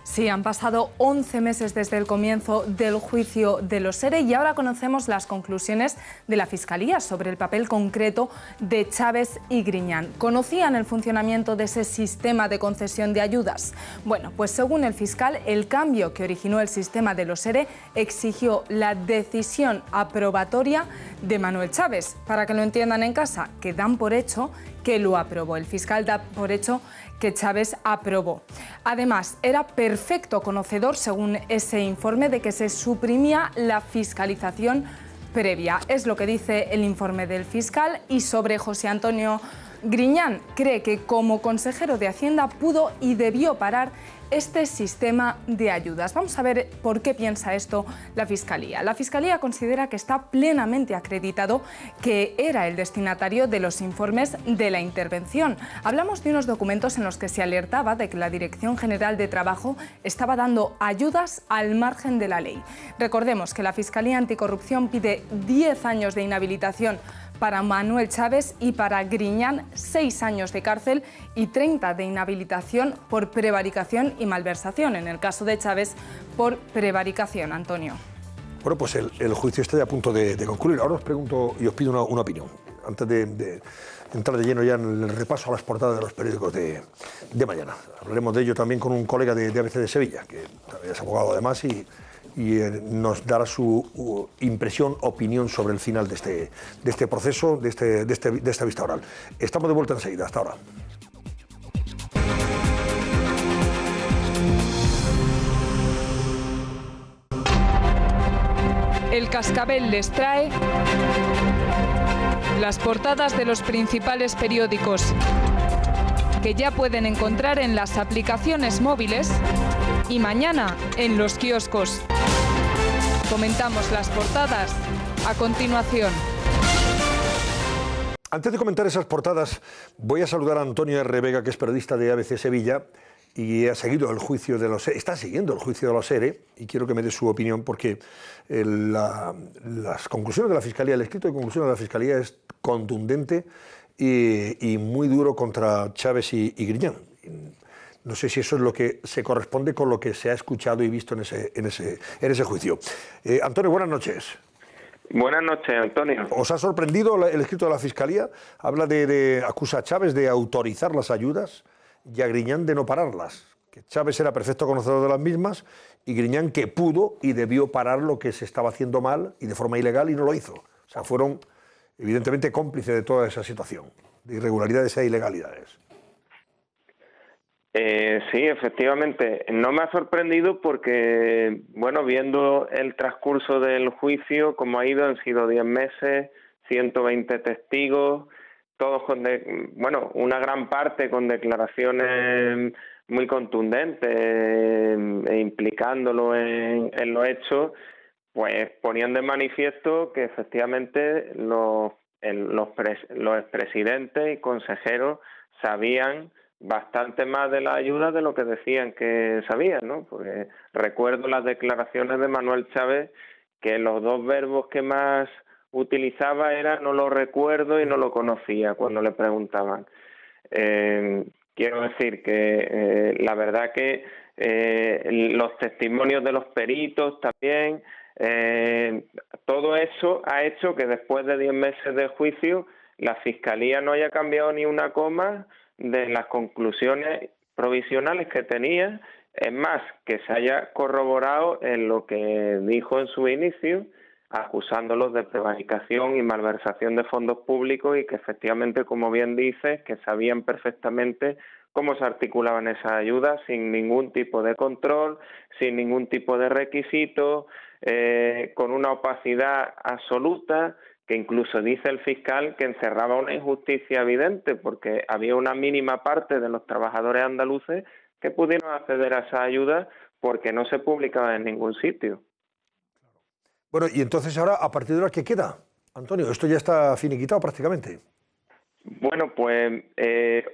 Sí, han pasado 11 meses desde el comienzo del juicio de los ERE y ahora conocemos las conclusiones de la Fiscalía sobre el papel concreto de Chávez y Griñán. ¿Conocían el funcionamiento de ese sistema de concesión de ayudas? Bueno, pues según el fiscal, el cambio que originó el sistema de los ERE exigió la decisión aprobatoria de Manuel Chávez. Para que lo entiendan en casa, que dan por hecho que lo aprobó. El fiscal da por hecho que Chávez aprobó. Además, era perfecto conocedor, según ese informe, de que se suprimía la fiscalización previa. Es lo que dice el informe del fiscal. Y sobre José Antonio Griñán, cree que como consejero de Hacienda pudo y debió parar este sistema de ayudas. Vamos a ver por qué piensa esto la Fiscalía. La Fiscalía considera que está plenamente acreditado que era el destinatario de los informes de la intervención. Hablamos de unos documentos en los que se alertaba de que la Dirección General de Trabajo estaba dando ayudas al margen de la ley. Recordemos que la Fiscalía Anticorrupción pide 10 años de inhabilitación para Manuel Chávez y para Griñán 6 años de cárcel y 30 de inhabilitación por prevaricación y malversación. En el caso de Chávez, por prevaricación. Antonio. Bueno, pues el juicio está ya a punto de concluir. Ahora os pregunto y os pido una opinión, antes de entrar de lleno ya en el repaso a las portadas de los periódicos de mañana. Hablaremos de ello también con un colega de ABC de Sevilla, que es abogado además, y nos dará su impresión, opinión sobre el final de este proceso, de esta vista oral. Estamos de vuelta enseguida. Hasta ahora. El Cascabel les trae las portadas de los principales periódicos, que ya pueden encontrar en las aplicaciones móviles y mañana en los kioscos. Comentamos las portadas a continuación. Antes de comentar esas portadas, voy a saludar a Antonio R. Vega, que es periodista de ABC Sevilla y ha seguido el juicio de los ERE, está siguiendo el juicio de los ERE, y quiero que me dé su opinión porque las conclusiones de la Fiscalía, el escrito de conclusiones de la Fiscalía es contundente y muy duro contra Chávez y Griñán. No sé si eso es lo que se corresponde con lo que se ha escuchado y visto en ese juicio. Antonio, buenas noches. Buenas noches, Antonio. ¿Os ha sorprendido el escrito de la Fiscalía? Habla acusa a Chávez de autorizar las ayudas y a Griñán de no pararlas. Que Chávez era perfecto conocedor de las mismas y Griñán que pudo y debió parar lo que se estaba haciendo mal y de forma ilegal y no lo hizo. O sea, fueron evidentemente cómplices de toda esa situación, de irregularidades e ilegalidades. Sí, efectivamente. No me ha sorprendido porque, bueno, viendo el transcurso del juicio, como ha ido, han sido 10 meses, 120 testigos, todos una gran parte con declaraciones muy contundentes e implicándolo en los hechos, pues ponían de manifiesto que efectivamente los expresidentes y consejeros sabían bastante más de la ayuda de lo que decían que sabían, ¿no? Porque recuerdo las declaraciones de Manuel Chávez, que los dos verbos que más utilizaba era no lo recuerdo y no lo conocía cuando le preguntaban. Quiero decir que la verdad que los testimonios de los peritos también, todo eso ha hecho que después de 10 meses de juicio la Fiscalía no haya cambiado ni una coma de las conclusiones provisionales que tenía. Es más, que se haya corroborado en lo que dijo en su inicio, acusándolos de prevaricación y malversación de fondos públicos, y que efectivamente, como bien dices, que sabían perfectamente cómo se articulaban esas ayudas sin ningún tipo de control, sin ningún tipo de requisito, con una opacidad absoluta, que incluso dice el fiscal que encerraba una injusticia evidente, porque había una mínima parte de los trabajadores andaluces que pudieron acceder a esa ayuda porque no se publicaba en ningún sitio. Bueno, y entonces ahora, a partir de ahora, ¿qué queda? Antonio, esto ya está finiquitado prácticamente. Bueno, pues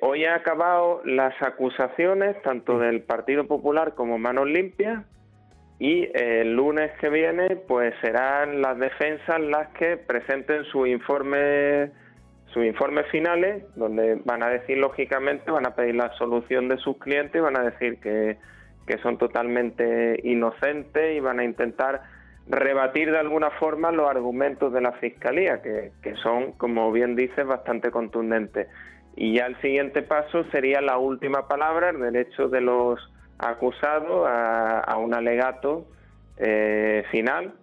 hoy han acabado las acusaciones tanto del Partido Popular como Manos Limpias, y el lunes que viene pues serán las defensas las que presenten sus informes finales, donde van a decir, lógicamente, van a pedir la absolución de sus clientes, van a decir que son totalmente inocentes, y van a intentar rebatir de alguna forma los argumentos de la Fiscalía, que son, como bien dices, bastante contundentes. Y ya el siguiente paso sería la última palabra, el derecho de los acusados a un alegato final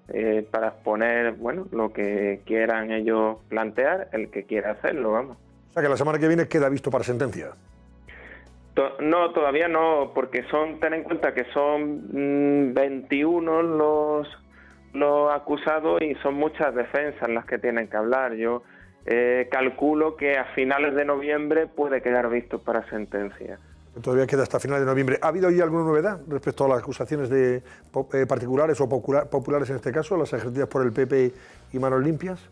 para exponer, bueno, lo que quieran ellos plantear, el que quiera hacerlo, vamos. O sea, que la semana que viene queda visto para sentencia. No, todavía no, porque ten en cuenta que son 21 los acusados y son muchas defensas las que tienen que hablar. Yo calculo que a finales de noviembre puede quedar visto para sentencia. Todavía queda hasta finales de noviembre. ¿Ha habido ahí alguna novedad respecto a las acusaciones de particulares o populares en este caso, las ejercidas por el PP y Manos Limpias?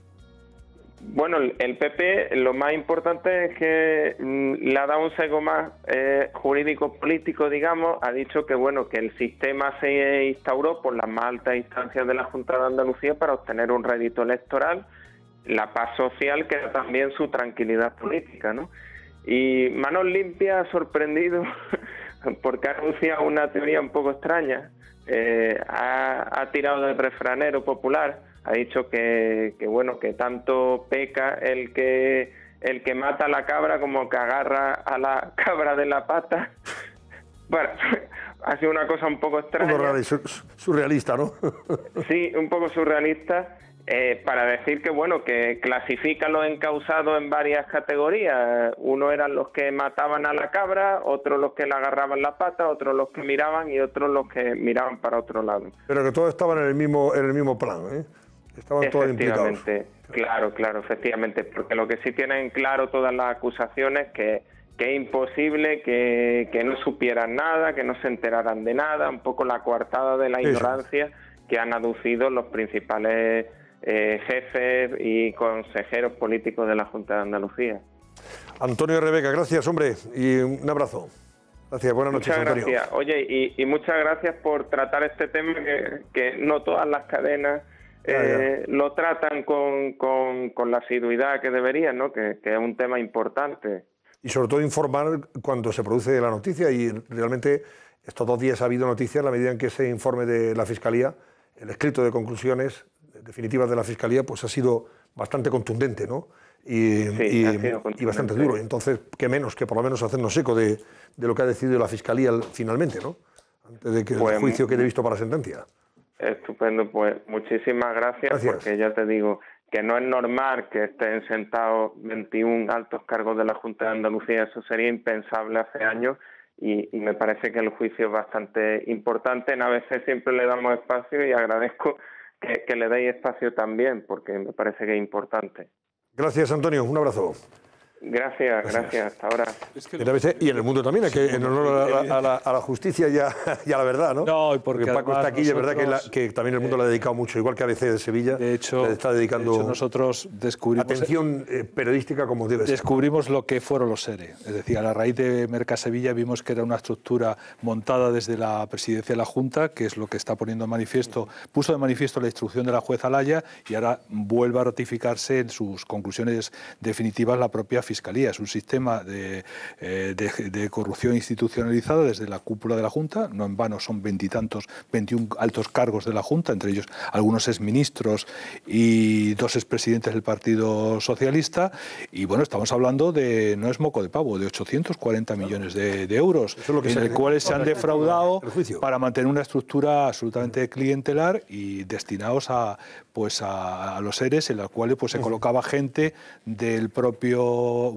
Bueno, el PP lo más importante es que le ha dado un sesgo más jurídico-político, digamos. Ha dicho que bueno, que el sistema se instauró por las más altas instancias de la Junta de Andalucía para obtener un rédito electoral, la paz social, que era también su tranquilidad política, ¿no? Y Manos Limpias ha sorprendido porque ha anunciado una teoría un poco extraña. Ha tirado del refranero popular. Ha dicho que bueno, que tanto peca el que mata a la cabra como que agarra a la cabra de la pata. Bueno, ha sido una cosa un poco extraña. Un poco surrealista, ¿no? Sí, un poco surrealista, para decir que bueno, que clasifican los encausados en varias categorías. Uno eran los que mataban a la cabra, otros los que le agarraban la pata, otros los que miraban y otros los que miraban para otro lado. Pero que todos estaban en el mismo plan, ¿eh? Estaban todos implicados. Claro, efectivamente, porque lo que sí tienen claro todas las acusaciones que es imposible que no supieran nada, que no se enteraran de nada, un poco la coartada de la ignorancia que han aducido los principales jefes y consejeros políticos de la Junta de Andalucía. Antonio Rebeca, gracias, hombre, y un abrazo. Gracias, buenas noches, Antonio. Muchas gracias. Oye, y muchas gracias por tratar este tema que no todas las cadenas lo tratan con la asiduidad que deberían, ¿no? Que es un tema importante. Y sobre todo informar cuando se produce la noticia, y realmente estos 2 días ha habido noticias en la medida en que ese informe de la Fiscalía, el escrito de conclusiones definitivas de la Fiscalía, pues ha sido bastante contundente, ¿no? Y bastante duro. Entonces, qué menos que por lo menos hacernos eco de lo que ha decidido la Fiscalía finalmente, ¿no? Antes de que el juicio quede visto para sentencia. Estupendo, pues muchísimas gracias, porque ya te digo que no es normal que estén sentados 21 altos cargos de la Junta de Andalucía. Eso sería impensable hace años, y me parece que el juicio es bastante importante. En ABC siempre le damos espacio y agradezco que le deis espacio también, porque me parece que es importante. Gracias, Antonio, un abrazo. Gracias, hasta ahora. Y en el mundo también, que en honor a la justicia y a la verdad, ¿no? No, porque Paco está aquí, nosotros, es verdad que también el mundo le ha dedicado mucho, igual que ABC de Sevilla, le está dedicando nosotros atención periodística como debe ser. Descubrimos lo que fueron los SERE, es decir, a la raíz de Mercasevilla vimos que era una estructura montada desde la presidencia de la Junta, que es lo que está poniendo en manifiesto, puso de manifiesto la instrucción de la jueza Laya, y ahora vuelve a ratificarse en sus conclusiones definitivas la propia Fiscalía. Es un sistema de corrupción institucionalizada desde la cúpula de la Junta. No en vano son 21 altos cargos de la Junta, entre ellos algunos exministros y 2 expresidentes del Partido Socialista. Y bueno, estamos hablando de, no es moco de pavo, de 840 millones de euros, en el cuales se han defraudado para mantener una estructura absolutamente clientelar y destinados a los ERES, en los cuales pues se colocaba gente del propio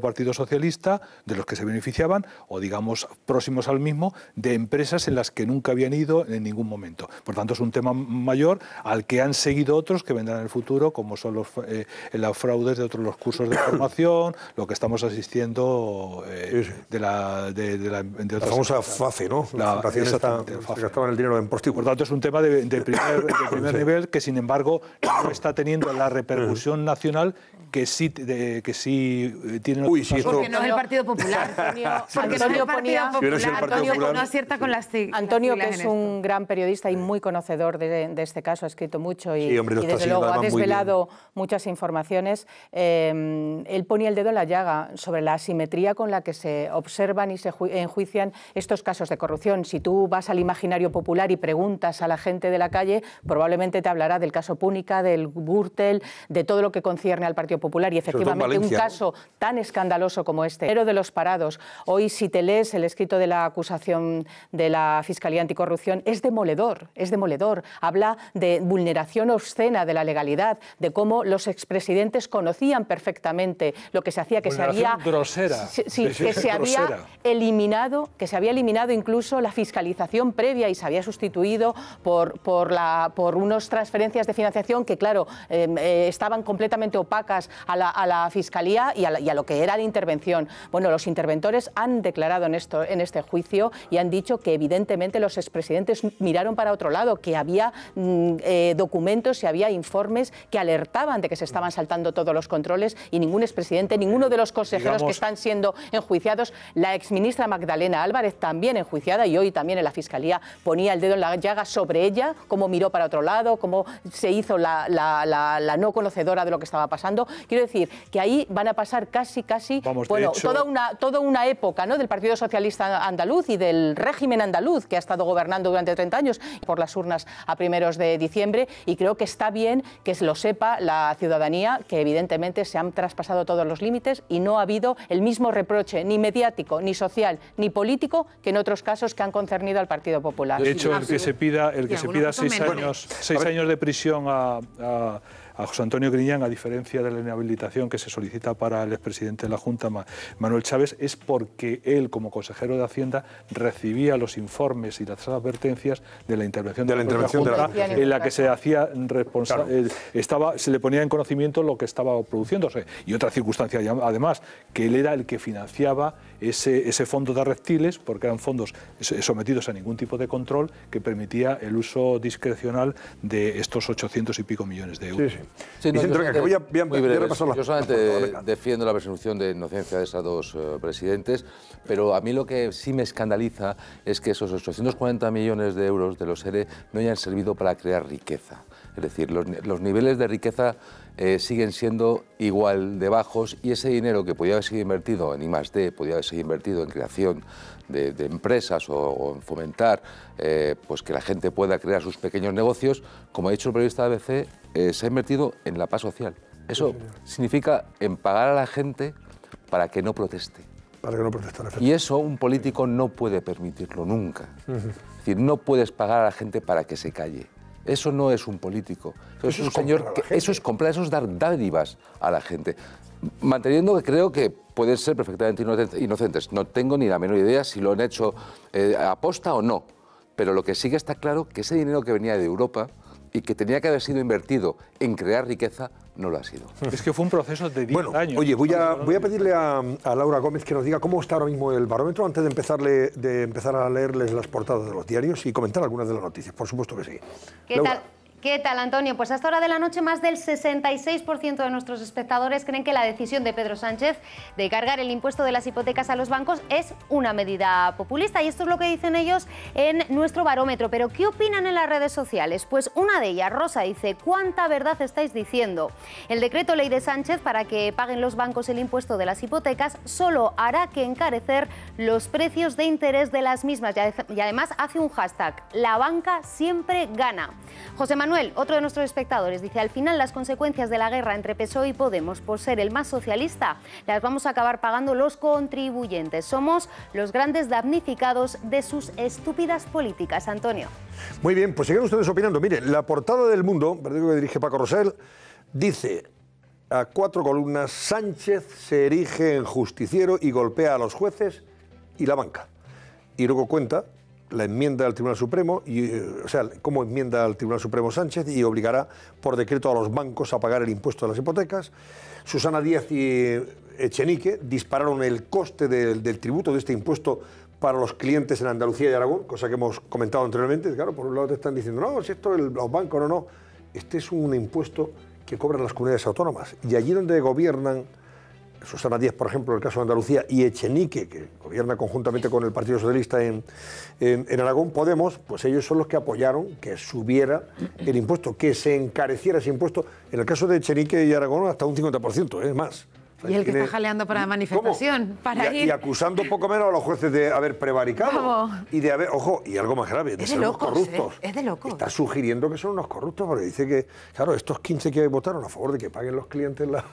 Partido Socialista, de los que se beneficiaban, o digamos próximos al mismo, de empresas en las que nunca habían ido en ningún momento. Por tanto, es un tema mayor al que han seguido otros que vendrán en el futuro, como son los fraudes de otros los cursos de formación, lo que estamos asistiendo de otras famosa FACE, ¿no? La se gastaban el dinero en prostíbulos. Por tanto, es un tema de primer nivel que, sin embargo, no está teniendo la repercusión nacional que sí tienen otros casos. Porque no es el Partido Popular. Antonio no acierta con las siglas. Antonio, que es un gran periodista y muy conocedor de este caso, ha escrito mucho y desde luego ha desvelado muchas informaciones. Él ponía el dedo en la llaga sobre la asimetría con la que se observan y se enjuician estos casos de corrupción. Si tú vas al imaginario popular y preguntas a la gente de la calle, probablemente te hablará del caso Púnica, del Gürtel, de todo lo que concierne al Partido Popular. Y efectivamente Valencia, un caso tan escandaloso como este, pero de los parados. Hoy, si te lees el escrito de la acusación de la Fiscalía Anticorrupción, es demoledor, es demoledor. Habla de vulneración obscena de la legalidad, de cómo los expresidentes conocían perfectamente lo que se hacía, que se había grosera. Sí, que se había eliminado, incluso la fiscalización previa y se había sustituido por unas transferencias de financiación que, claro, estaban completamente opacas a la Fiscalía y a lo que era la intervención. Bueno, los interventores han declarado en este juicio y han dicho que evidentemente los expresidentes miraron para otro lado, que había documentos y había informes que alertaban de que se estaban saltando todos los controles y ningún expresidente, ninguno de los consejeros que están siendo enjuiciados, la exministra Magdalena Álvarez también enjuiciada y hoy también en la Fiscalía ponía el dedo en la llaga sobre ella, cómo miró para otro lado, cómo se hizo la no conocedora de lo que estaba pasando. Quiero decir que ahí van a pasar casi toda una época, ¿no?, del Partido Socialista andaluz y del régimen andaluz que ha estado gobernando durante 30 años por las urnas a primeros de diciembre, y creo que está bien que lo sepa la ciudadanía, que evidentemente se han traspasado todos los límites y no ha habido el mismo reproche ni mediático, ni social, ni político que en otros casos que han concernido al Partido Popular. De hecho, el que se pida 6 años de prisión a José Antonio Griñán, a diferencia de la inhabilitación que se solicita para el expresidente de la Junta, Manuel Chaves, es porque él, como consejero de Hacienda, recibía los informes y las advertencias de la intervención de la Junta, en la que se hacía responsable, se le ponía en conocimiento lo que estaba produciéndose. Y otra circunstancia, además, que él era el que financiaba ese fondo de reptiles, porque eran fondos sometidos a ningún tipo de control, que permitía el uso discrecional de estos 800 y pico millones de euros. Sí, no, yo solamente defiendo la presunción de inocencia de esos dos presidentes, pero a mí lo que sí me escandaliza es que esos 840 millones de euros de los ERE no hayan servido para crear riqueza. Es decir, los niveles de riqueza siguen siendo igual de bajos, y ese dinero que podía haber sido invertido en I+D, podía haber sido invertido en creación de empresas o en fomentar pues que la gente pueda crear sus pequeños negocios, como ha dicho el periodista de ABC, se ha invertido en la paz social. Eso significa en pagar a la gente para que no proteste. Para que no protestara. Y eso un político no puede permitirlo nunca. Es decir, no puedes pagar a la gente para que se calle. Eso no es un político. Eso es un señor que eso es comprar, eso es dar dádivas a la gente. Manteniendo que creo que pueden ser perfectamente inocentes. No tengo ni la menor idea si lo han hecho aposta o no. Pero lo que sí que está claro que ese dinero que venía de Europa y que tenía que haber sido invertido en crear riqueza, no lo ha sido. Es que fue un proceso de 10 años. Oye, voy a pedirle a Laura Gómez que nos diga cómo está ahora mismo el barómetro antes de empezar a leerles las portadas de los diarios y comentar algunas de las noticias. Por supuesto que sí. ¿Qué tal? ¿Qué tal, Antonio? Pues a esta hora de la noche más del 66% de nuestros espectadores creen que la decisión de Pedro Sánchez de cargar el impuesto de las hipotecas a los bancos es una medida populista, y esto es lo que dicen ellos en nuestro barómetro. Pero ¿qué opinan en las redes sociales? Pues una de ellas, Rosa, dice: ¿cuánta verdad estáis diciendo? El decreto ley de Sánchez para que paguen los bancos el impuesto de las hipotecas solo hará que encarecer los precios de interés de las mismas, y además hace un hashtag: la banca siempre gana. José Manuel, otro de nuestros espectadores, dice: al final las consecuencias de la guerra entre PSOE y Podemos por ser el más socialista las vamos a acabar pagando los contribuyentes. Somos los grandes damnificados de sus estúpidas políticas. Antonio. Muy bien, pues sigan ustedes opinando. Miren, la portada del Mundo, periódico que dirige Paco Rosell, dice a 4 columnas: Sánchez se erige en justiciero y golpea a los jueces y la banca. Y luego cuenta la enmienda del Tribunal Supremo, o sea, cómo enmienda al Tribunal Supremo Sánchez y obligará por decreto a los bancos a pagar el impuesto de las hipotecas. Susana Díaz y Echenique dispararon el coste del tributo de este impuesto para los clientes en Andalucía y Aragón, cosa que hemos comentado anteriormente. Claro, por un lado te están diciendo: no, si esto los bancos, no. Este es un impuesto que cobran las comunidades autónomas. Y allí donde gobiernan Susana Díaz, por ejemplo, en el caso de Andalucía, y Echenique, que gobierna conjuntamente con el Partido Socialista en Aragón, Podemos, pues ellos son los que apoyaron que subiera el impuesto, que se encareciera ese impuesto. En el caso de Echenique y Aragón, hasta un 50%, es más. Y el que está jaleando para la manifestación. Y acusando poco menos a los jueces de haber prevaricado. Vamos. Y de haber, ojo, y algo más grave, de ser unos corruptos. Es de locos. Está sugiriendo que son unos corruptos, porque dice que, claro, estos 15 que votaron a favor de que paguen los clientes la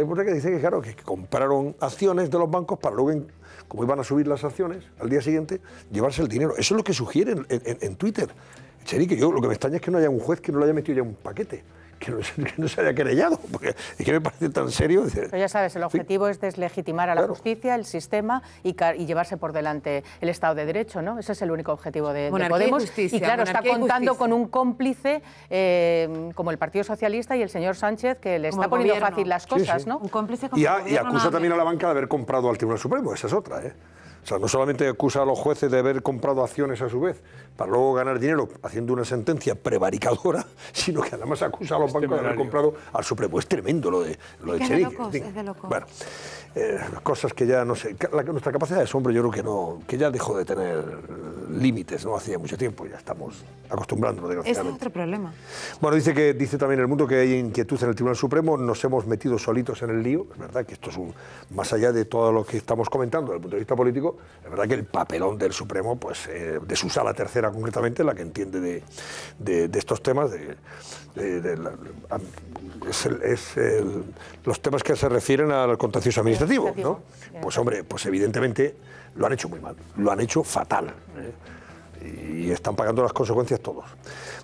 hipoteca, dice que, claro, que compraron acciones de los bancos para luego, como iban a subir las acciones al día siguiente, llevarse el dinero. Eso es lo que sugieren en Twitter. Cherique, yo lo que me extraña es que no haya un juez que no le haya metido ya un paquete. Que no se haya querellado, porque es que me parece tan serio. Pero ya sabes, el objetivo es deslegitimar a la justicia, el sistema y llevarse por delante el Estado de Derecho, ¿no? Ese es el único objetivo de Podemos. Y claro, está contando con un cómplice como el Partido Socialista y el señor Sánchez, que le está poniendo fácil las cosas, ¿no? Un cómplice como y acusa también a la banca de haber comprado al Tribunal Supremo, esa es otra, ¿eh? O sea, no solamente acusa a los jueces de haber comprado acciones a su vez para luego ganar dinero haciendo una sentencia prevaricadora, sino que además acusa a los bancos de haber comprado al Supremo. Es tremendo lo de Echenique. Es de locos. Bueno, cosas que ya no sé. Nuestra capacidad de asombro yo creo que ya dejó de tener límites, ¿no? Hacía mucho tiempo, ya estamos acostumbrándonos, desgraciadamente. Ese es otro problema. Bueno, dice también El Mundo que hay inquietud en el Tribunal Supremo, nos hemos metido solitos en el lío. Es verdad que esto es más allá de todo lo que estamos comentando desde el punto de vista político. Es verdad que el papelón del Supremo, pues de su sala tercera concretamente, la que entiende de estos temas, los temas que se refieren al contencioso administrativo, ¿no? Pues hombre, pues evidentemente lo han hecho muy mal, lo han hecho fatal, y están pagando las consecuencias todos.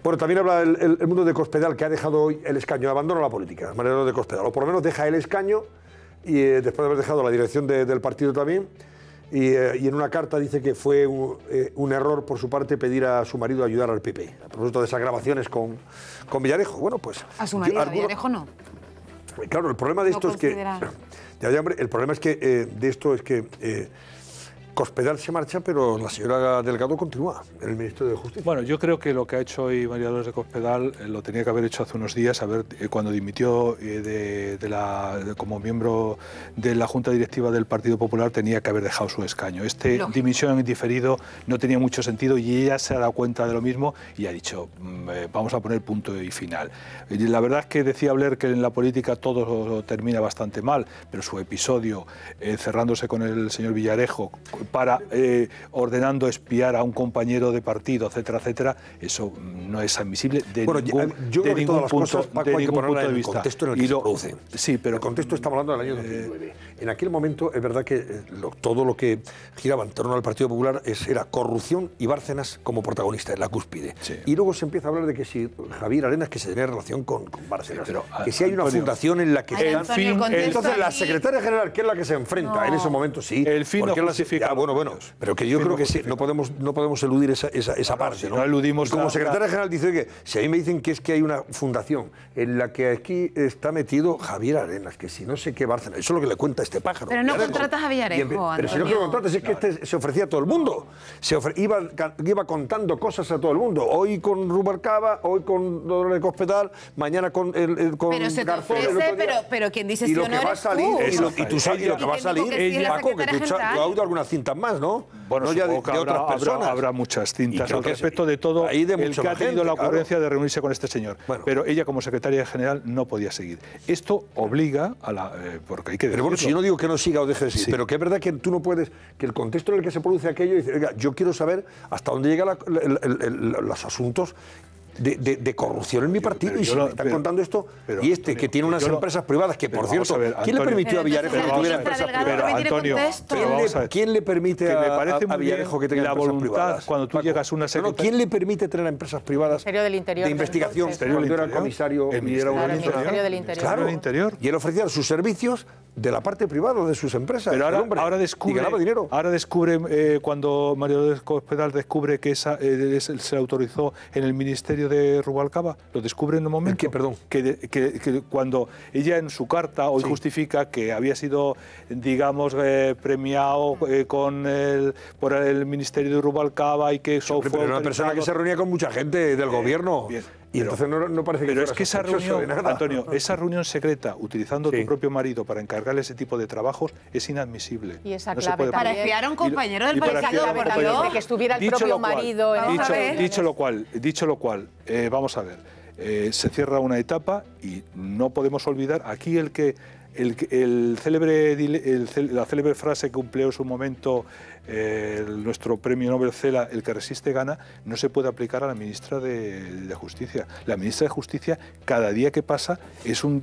Bueno, también habla el Mundo de Cospedal, que ha dejado hoy el escaño, abandona la política, Mariano de Cospedal, o por lo menos deja el escaño, y después de haber dejado la dirección del partido también. Y en una carta dice que fue un error por su parte pedir a su marido ayudar al PP, a propósito de esas grabaciones con Villarejo. Bueno, pues... A su marido, Villarejo no. Claro, el problema de esto es que... hombre, el problema es que de esto es que Cospedal se marcha, pero la señora Delgado continúa en el Ministerio de Justicia. Bueno, yo creo que lo que ha hecho hoy María Dolores de Cospedal lo tenía que haber hecho hace unos días, cuando dimitió como miembro de la Junta Directiva del Partido Popular, tenía que haber dejado su escaño. Dimisión en diferido no tenía mucho sentido, y ella se ha dado cuenta de lo mismo y ha dicho, vamos a poner punto y final. Y la verdad es que decía Blair que en la política todo termina bastante mal, pero su episodio cerrándose con el señor Villarejo, ordenando espiar a un compañero de partido, etcétera, etcétera, eso no es admisible de ningún punto de vista. Contexto en el que se produce. Sí, pero el contexto estamos hablando del año 2009. En aquel momento es verdad que todo lo que giraba en torno al Partido Popular era corrupción y Bárcenas como protagonista en la cúspide. Sí. Y luego se empieza a hablar de que si Javier Arenas, que se tenía relación con Bárcenas, que si hay una fundación en la que entonces la secretaria general, que es la que se enfrenta en esos momentos, sí. El fin no justifica bueno, pero que yo creo que sí, no podemos eludir esa parte, si ¿no? no eludimos como secretaria general dice que si a mí me dicen que es que hay una fundación en la que aquí está metido Javier Arenas, que si no sé qué Bárcenas, eso es lo que le cuenta este pájaro. Pero no contratas a Villarejo, pero si no que lo contratas, es que este se ofrecía a todo el mundo. Iba contando cosas a todo el mundo. Hoy con Rubalcaba, hoy con Dolores Cospedal, mañana con pero se te Garzón, ofrece, pero quien dice sí o no eres tú. Y tú sabes lo que va a salir, Paco, que tú has oído algunas cintas más, ¿no? Bueno, no ya de otras personas. Habrá muchas cintas al respecto de todo el que ha tenido la ocurrencia de reunirse con este señor. Bueno. Pero ella, como secretaria general, no podía seguir. Esto obliga a la... porque hay que decirlo. Pero bueno, si yo no digo que no siga o deje de seguir, pero que es verdad que tú no puedes... Que el contexto en el que se produce aquello, dice, oiga, yo quiero saber hasta dónde llegan los asuntos de corrupción en mi partido, y si me están contando esto, y Antonio, que tiene unas empresas privadas, que por cierto, ¿quién le permitió a Villarejo que tuviera empresas privadas? ¿Quién le permite a Villarejo que tenga empresas privadas? Cuando tú llegas a una secretaría... ¿Quién le permite tener empresas privadas de investigación? Cuando era comisario... El Ministerio del Interior. Claro, y él ofrecía sus servicios de la parte privada de sus empresas. Pero ahora descubre, y ganaba dinero. Ahora descubre, cuando María Dolores Cospedal descubre que se autorizó en el Ministerio de Rubalcaba, lo descubre en un momento. ¿Qué, perdón? Que cuando ella en su carta hoy justifica que había sido, digamos, premiado por el Ministerio de Rubalcaba y que eso fue... Pero era una persona que se reunía con mucha gente del gobierno. Bien. Y entonces no parece que... Pero es que esa reunión, Antonio, esa reunión secreta, utilizando tu propio marido para encargarle ese tipo de trabajos, es inadmisible. Y esa clave para espiar a un compañero del partido, de que estuviera el propio marido... Dicho lo cual, vamos a ver, se cierra una etapa y no podemos olvidar aquí la célebre frase que empleó en su momento nuestro premio Nobel Cela, el que resiste gana, no se puede aplicar a la ministra de Justicia. La ministra de Justicia, cada día que pasa, es una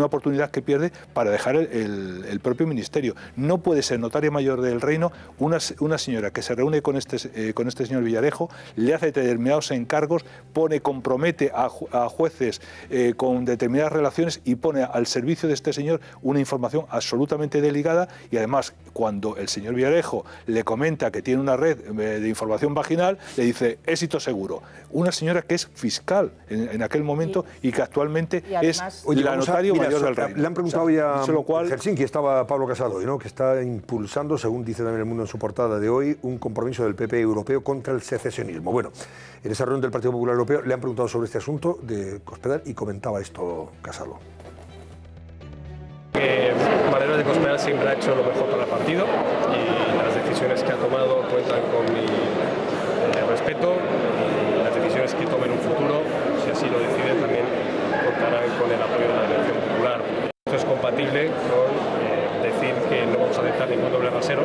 oportunidad que pierde para dejar el propio ministerio. No puede ser notaria mayor del reino una señora que se reúne con este señor Villarejo, le hace determinados encargos, compromete a jueces con determinadas relaciones y pone al servicio de este señor una información absolutamente delicada, y además, cuando el señor Villarejo le comenta que tiene una red de información vaginal, le dice éxito seguro. Una señora que es fiscal en aquel momento y que actualmente es la notario mayor del reino. Le han preguntado ya en Helsinki, estaba Pablo Casado hoy, ¿no? Que está impulsando, según dice también El Mundo en su portada de hoy, un compromiso del PP europeo contra el secesionismo. Bueno, en esa reunión del Partido Popular Europeo le han preguntado sobre este asunto de Cospedal y comentaba esto Casado. María de Cospedal siempre ha hecho lo mejor para el partido y las decisiones que ha tomado cuentan con mi respeto, y las decisiones que tome en un futuro, si así lo decide, también contarán con el apoyo de la elección popular. Esto es compatible con decir que no vamos a aceptar ningún doble rasero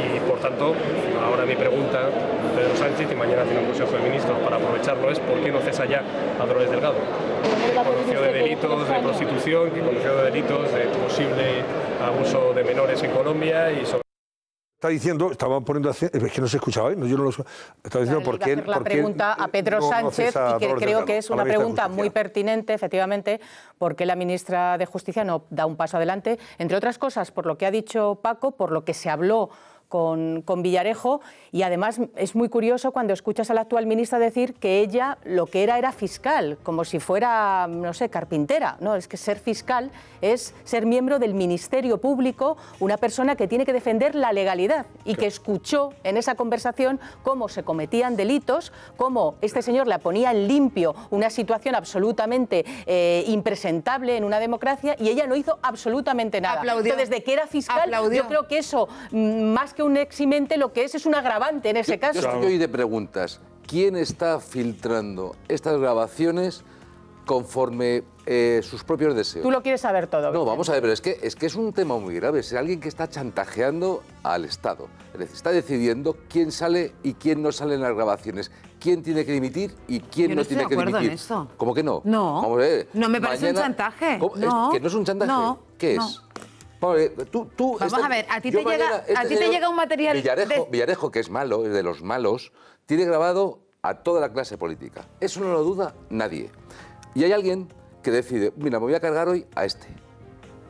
y, por tanto, ahora mi pregunta, Pedro Sánchez, y mañana tiene un Consejo de Ministros para aprovecharlo, es ¿por qué no cesa ya a Dolores Delgado? Que conoció de delitos de prostitución, que conoció de delitos de posible abuso de menores en Colombia y sobre... Está diciendo, estaba poniendo, es que no se escuchaba, ¿eh? Yo no lo estaba diciendo por qué... la pregunta a Pedro Sánchez, y que creo que es una pregunta muy pertinente, efectivamente, porque la ministra de Justicia no da un paso adelante, entre otras cosas, por lo que ha dicho Paco, por lo que se habló con Villarejo, y además es muy curioso cuando escuchas a la actual ministra decir que ella lo que era fiscal, como si fuera, no sé, carpintera. No, es que ser fiscal es ser miembro del Ministerio Público, una persona que tiene que defender la legalidad, y que escuchó en esa conversación cómo se cometían delitos, cómo este señor le ponía en limpio una situación absolutamente impresentable en una democracia, y ella no hizo absolutamente nada. Aplaudió. Entonces, de que era fiscal, yo creo que eso, más que un eximente, lo que es un agravante en ese caso. Yo estoy hoy de preguntas. ¿Quién está filtrando estas grabaciones conforme sus propios deseos? Tú lo quieres saber todo. No, vamos a ver, pero es que es un tema muy grave. Es alguien que está chantajeando al Estado. Es decir, está decidiendo quién sale y quién no sale en las grabaciones. Quién tiene que dimitir y quién no tiene que dimitir. En eso. ¿Cómo que no? No. Vamos a ver. No me parece un chantaje. No. ¿Que no es un chantaje? No. ¿Qué es? Vamos a ver, a ti te llega un material... Villarejo, que es malo, es de los malos, tiene grabado a toda la clase política. Eso no lo duda nadie. Y hay alguien que decide, mira, me voy a cargar hoy a este.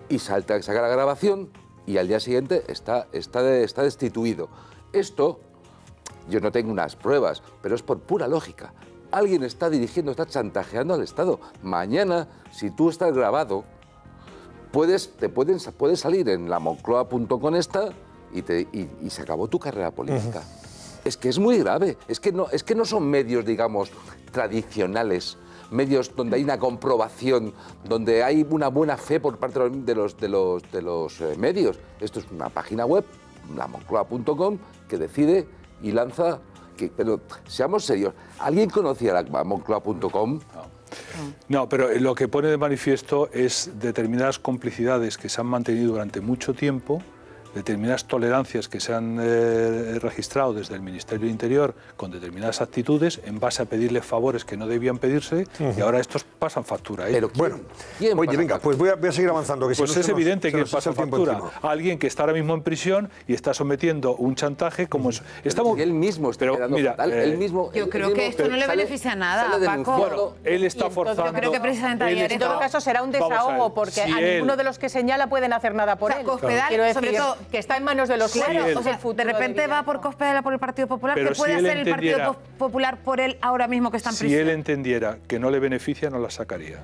Y saca la grabación y al día siguiente está destituido. Esto, yo no tengo unas pruebas, pero es por pura lógica. Alguien está dirigiendo, está chantajeando al Estado. Mañana, si tú estás grabado, puedes salir en la Moncloa.com y se acabó tu carrera política. Es que es muy grave. Es que no son medios, digamos, tradicionales, medios donde hay una comprobación, donde hay una buena fe por parte de los medios. Esto es una página web, la Moncloa.com, que decide y lanza... pero seamos serios, ¿alguien conocía la Moncloa.com? No, pero lo que pone de manifiesto es determinadas complicidades que se han mantenido durante mucho tiempo, determinadas tolerancias que se han registrado desde el Ministerio del Interior con determinadas actitudes en base a pedirle favores que no debían pedirse y ahora estos pasan factura. Pero bueno, oye, venga, pues voy a seguir avanzando. Que pues si no es evidente que pasa factura a alguien que está ahora mismo en prisión y está sometiendo un chantaje como es. Estamos, y él mismo está quedando fatal, él mismo, yo creo que esto no le beneficia nada, Paco. Bueno, él está forzando. Yo creo que precisamente ayer en todo caso será un desahogo porque a ninguno de los que señala pueden hacer nada por él. Quiero decir, sobre todo que está en manos de los claro, o sea, de repente va por Cospedal por el Partido Popular. ¿Qué puede hacer el Partido Popular por él ahora mismo que está en prisión? Si él entendiera que no le beneficia, no la sacaría.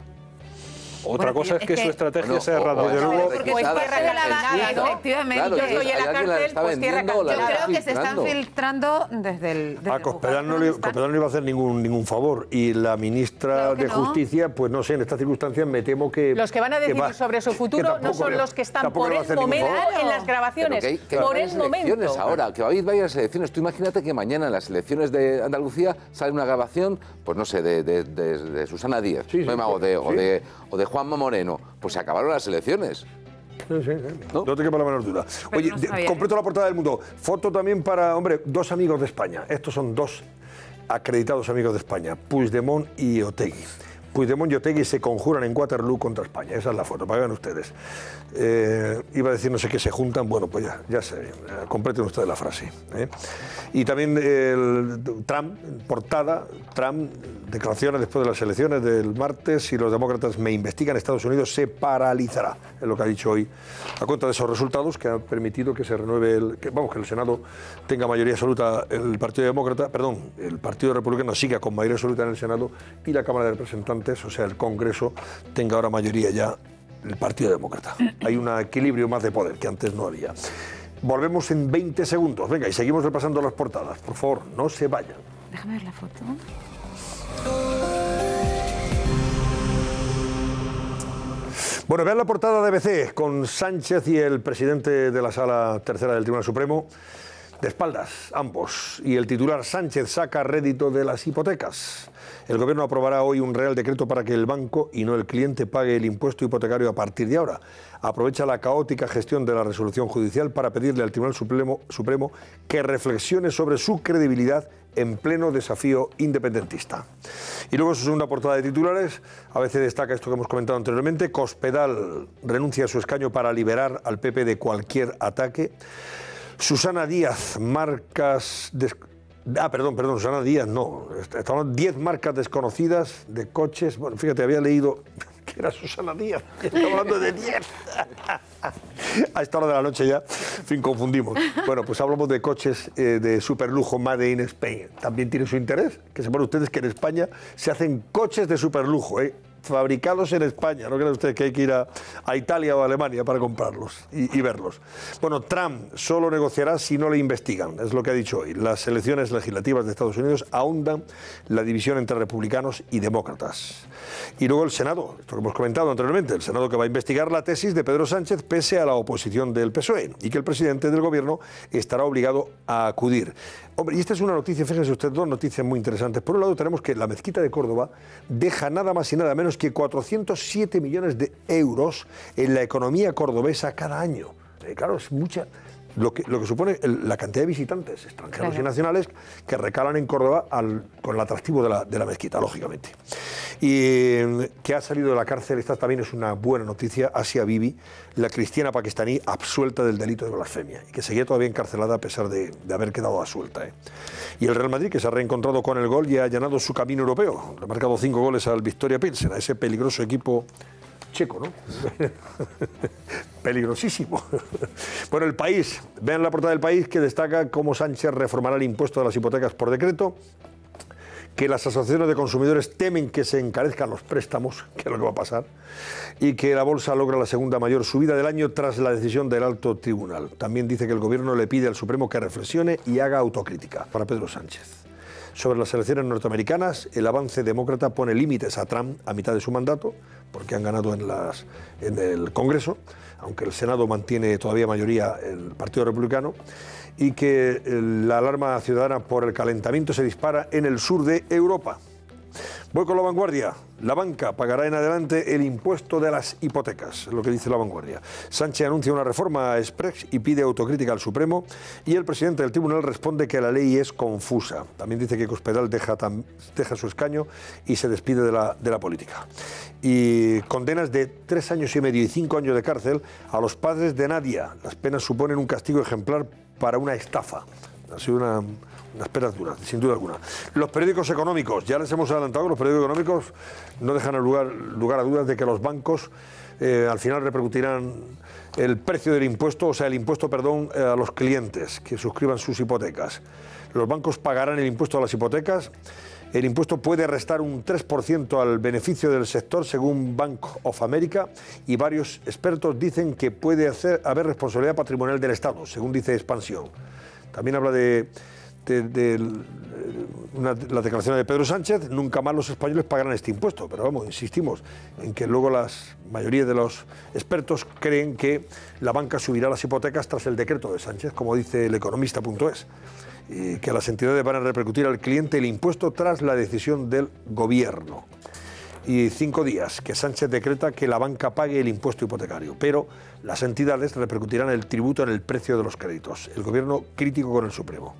Otra cosa es que su estrategia sea errada. Desde luego, porque pues tierra de la vaga, efectivamente. Yo estoy en la cárcel, pues tierra yo creo que se están filtrando desde el... A Cospedal no le iba a hacer ningún favor. Y la ministra de Justicia, pues no sé, en estas circunstancias me temo que... Los que van a decidir sobre su futuro no son los que están por el momento en las grabaciones. Por el momento. Ahora, que va a ir varias elecciones. Tú imagínate que mañana en las elecciones de Andalucía sale una grabación, pues no sé, de Susana Díaz, o de Juanma Moreno, pues se acabaron las elecciones. Sí. No te quepa la menor duda. Oye, completo la portada del Mundo. Foto también para, hombre, dos amigos de España. Estos son dos acreditados amigos de España, Puigdemont y Otegi. Puigdemont y Otegi se conjuran en Waterloo contra España. Esa es la foto, para que vean ustedes. Iba a decir no sé qué se juntan, bueno, pues ya sé, completen ustedes la frase. Y también Trump, portada, Trump, declaraciones después de las elecciones del martes, si los demócratas me investigan, Estados Unidos se paralizará, es lo que ha dicho hoy, a cuenta de esos resultados que han permitido que se renueve, que el Senado tenga mayoría absoluta, el Partido Republicano siga con mayoría absoluta en el Senado y la Cámara de Representantes, o sea, el Congreso, tenga ahora mayoría ya el Partido Demócrata. Hay un equilibrio más de poder que antes no había. Volvemos en 20 segundos. Venga, y seguimos repasando las portadas. Por favor, no se vayan. Déjame ver la foto. Bueno, vean la portada de ABC con Sánchez y el presidente de la Sala Tercera del Tribunal Supremo. De espaldas, ambos. Y el titular: Sánchez saca rédito de las hipotecas. El Gobierno aprobará hoy un Real Decreto para que el banco y no el cliente pague el impuesto hipotecario a partir de ahora. Aprovecha la caótica gestión de la resolución judicial para pedirle al Tribunal Supremo que reflexione sobre su credibilidad en pleno desafío independentista. Y luego, su segunda portada de titulares, a veces destaca esto que hemos comentado anteriormente: Cospedal renuncia a su escaño para liberar al PP de cualquier ataque. Susana Díaz, Susana Díaz, no. Estaban 10 marcas desconocidas de coches. Bueno, fíjate, había leído que era Susana Díaz. Estamos hablando de 10. A esta hora de la noche ya, en fin, confundimos. Bueno, pues hablamos de coches de superlujo Made in Spain. También tiene su interés, que sepan ustedes que en España se hacen coches de superlujo, fabricados en España. No crean ustedes que hay que ir a Italia o a Alemania para comprarlos y verlos. Bueno, Trump solo negociará si no le investigan, es lo que ha dicho hoy. Las elecciones legislativas de Estados Unidos ahondan la división entre republicanos y demócratas. Y luego el Senado, esto que hemos comentado anteriormente, el Senado que va a investigar la tesis de Pedro Sánchez pese a la oposición del PSOE y que el presidente del Gobierno estará obligado a acudir. Hombre, y esta es una noticia, fíjense ustedes, dos noticias muy interesantes. Por un lado tenemos que la mezquita de Córdoba deja nada más y nada menos que 407 millones de euros en la economía cordobesa cada año. Claro, es mucha... Lo que supone la cantidad de visitantes extranjeros y nacionales que recalan en Córdoba con el atractivo de la mezquita, lógicamente. Y que ha salido de la cárcel, esta también es una buena noticia, Asia Bibi, la cristiana pakistaní absuelta del delito de blasfemia y que seguía todavía encarcelada a pesar de haber quedado absuelta. Y el Real Madrid, que se ha reencontrado con el gol y ha allanado su camino europeo. Le ha marcado 5 goles al Victoria Pilsen, a ese peligroso equipo checo, ¿no? Peligrosísimo. Bueno, El País, vean la portada del País que destaca cómo Sánchez reformará el impuesto de las hipotecas por decreto, que las asociaciones de consumidores temen que se encarezcan los préstamos, que es lo que va a pasar, y que la bolsa logra la segunda mayor subida del año tras la decisión del alto tribunal. También dice que el gobierno le pide al Supremo que reflexione y haga autocrítica. Para Pedro Sánchez. Sobre las elecciones norteamericanas, el avance demócrata pone límites a Trump a mitad de su mandato, porque han ganado en el Congreso, aunque el Senado mantiene todavía mayoría el Partido Republicano, y que la alarma ciudadana por el calentamiento se dispara en el sur de Europa. Voy con La Vanguardia. La banca pagará en adelante el impuesto de las hipotecas, es lo que dice La Vanguardia. Sánchez anuncia una reforma express y pide autocrítica al Supremo, y el presidente del tribunal responde que la ley es confusa. También dice que Cospedal deja su escaño y se despide de la política. Y condenas de 3 años y medio y 5 años de cárcel a los padres de Nadia. Las penas suponen un castigo ejemplar para una estafa. Ha sido unas penas duras, sin duda alguna. Los periódicos económicos, ya les hemos adelantado que los periódicos económicos no dejan lugar a dudas de que los bancos al final repercutirán el precio del impuesto, o sea, el impuesto, perdón, a los clientes que suscriban sus hipotecas. Los bancos pagarán el impuesto a las hipotecas. El impuesto puede restar un 3% al beneficio del sector, según Bank of America, y varios expertos dicen que puede haber responsabilidad patrimonial del Estado, según dice Expansión. También habla de la declaración de Pedro Sánchez: nunca más los españoles pagarán este impuesto. Pero vamos, insistimos en que luego la mayoría de los expertos creen que la banca subirá las hipotecas tras el decreto de Sánchez, como dice el economista.es, y que las entidades van a repercutir al cliente el impuesto tras la decisión del gobierno. Y 5 días que Sánchez decreta que la banca pague el impuesto hipotecario, pero las entidades repercutirán el tributo en el precio de los créditos. El gobierno crítico con el Supremo.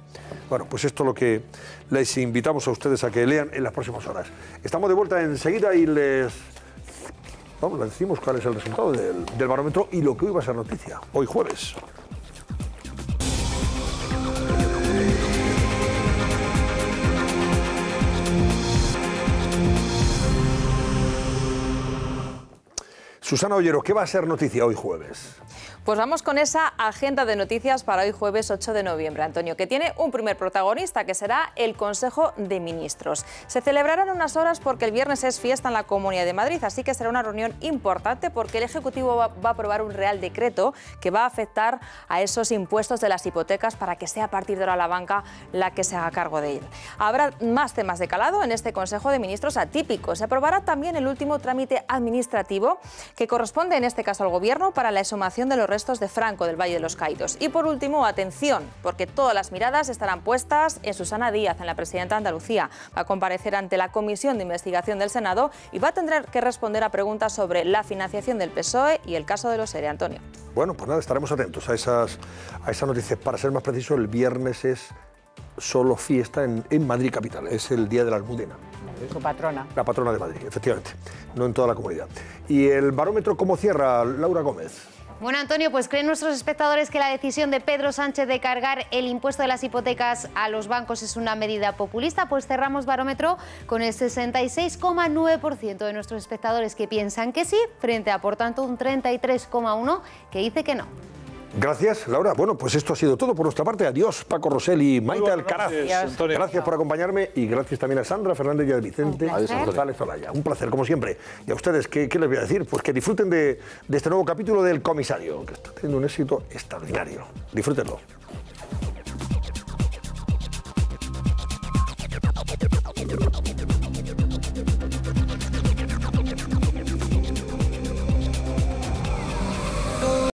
Bueno, pues esto es lo que les invitamos a ustedes a que lean en las próximas horas. Estamos de vuelta enseguida y les decimos cuál es el resultado del barómetro y lo que hoy va a ser noticia, hoy jueves. Susana Ollero, ¿qué va a ser noticia hoy jueves? Pues vamos con esa agenda de noticias para hoy jueves 8 de noviembre, Antonio, que tiene un primer protagonista, que será el Consejo de Ministros. Se celebrará en unas horas porque el viernes es fiesta en la Comunidad de Madrid, así que será una reunión importante porque el Ejecutivo va a aprobar un Real Decreto que va a afectar a esos impuestos de las hipotecas para que sea a partir de ahora la banca la que se haga cargo de él. Habrá más temas de calado en este Consejo de Ministros atípico. Se aprobará también el último trámite administrativo que corresponde en este caso al Gobierno para la exhumación de los restos de Franco del Valle de los Caídos. Y por último, atención, porque todas las miradas estarán puestas en Susana Díaz, en la presidenta de Andalucía. Va a comparecer ante la Comisión de Investigación del Senado y va a tener que responder a preguntas sobre la financiación del PSOE y el caso de los ERE, Antonio. Bueno, pues nada, estaremos atentos a esas noticias. Para ser más preciso, el viernes es solo fiesta en Madrid capital, es el Día de la Almudena. Su patrona. La patrona de Madrid, efectivamente, no en toda la comunidad. ¿Y el barómetro cómo cierra, Laura Gómez? Bueno, Antonio, pues creen nuestros espectadores que la decisión de Pedro Sánchez de cargar el impuesto de las hipotecas a los bancos es una medida populista. Pues cerramos barómetro con el 66,9% de nuestros espectadores que piensan que sí, frente a, por tanto, un 33,1% que dice que no. Gracias, Laura. Bueno, pues esto ha sido todo por nuestra parte. Adiós, Paco Rosell y Maite Alcaraz. Gracias por acompañarme y gracias también a Sandra Fernández y a Vicente González Olaya. Un placer, como siempre. Y a ustedes, ¿qué les voy a decir? Pues que disfruten de este nuevo capítulo del Comisario, que está teniendo un éxito extraordinario. Disfrútenlo.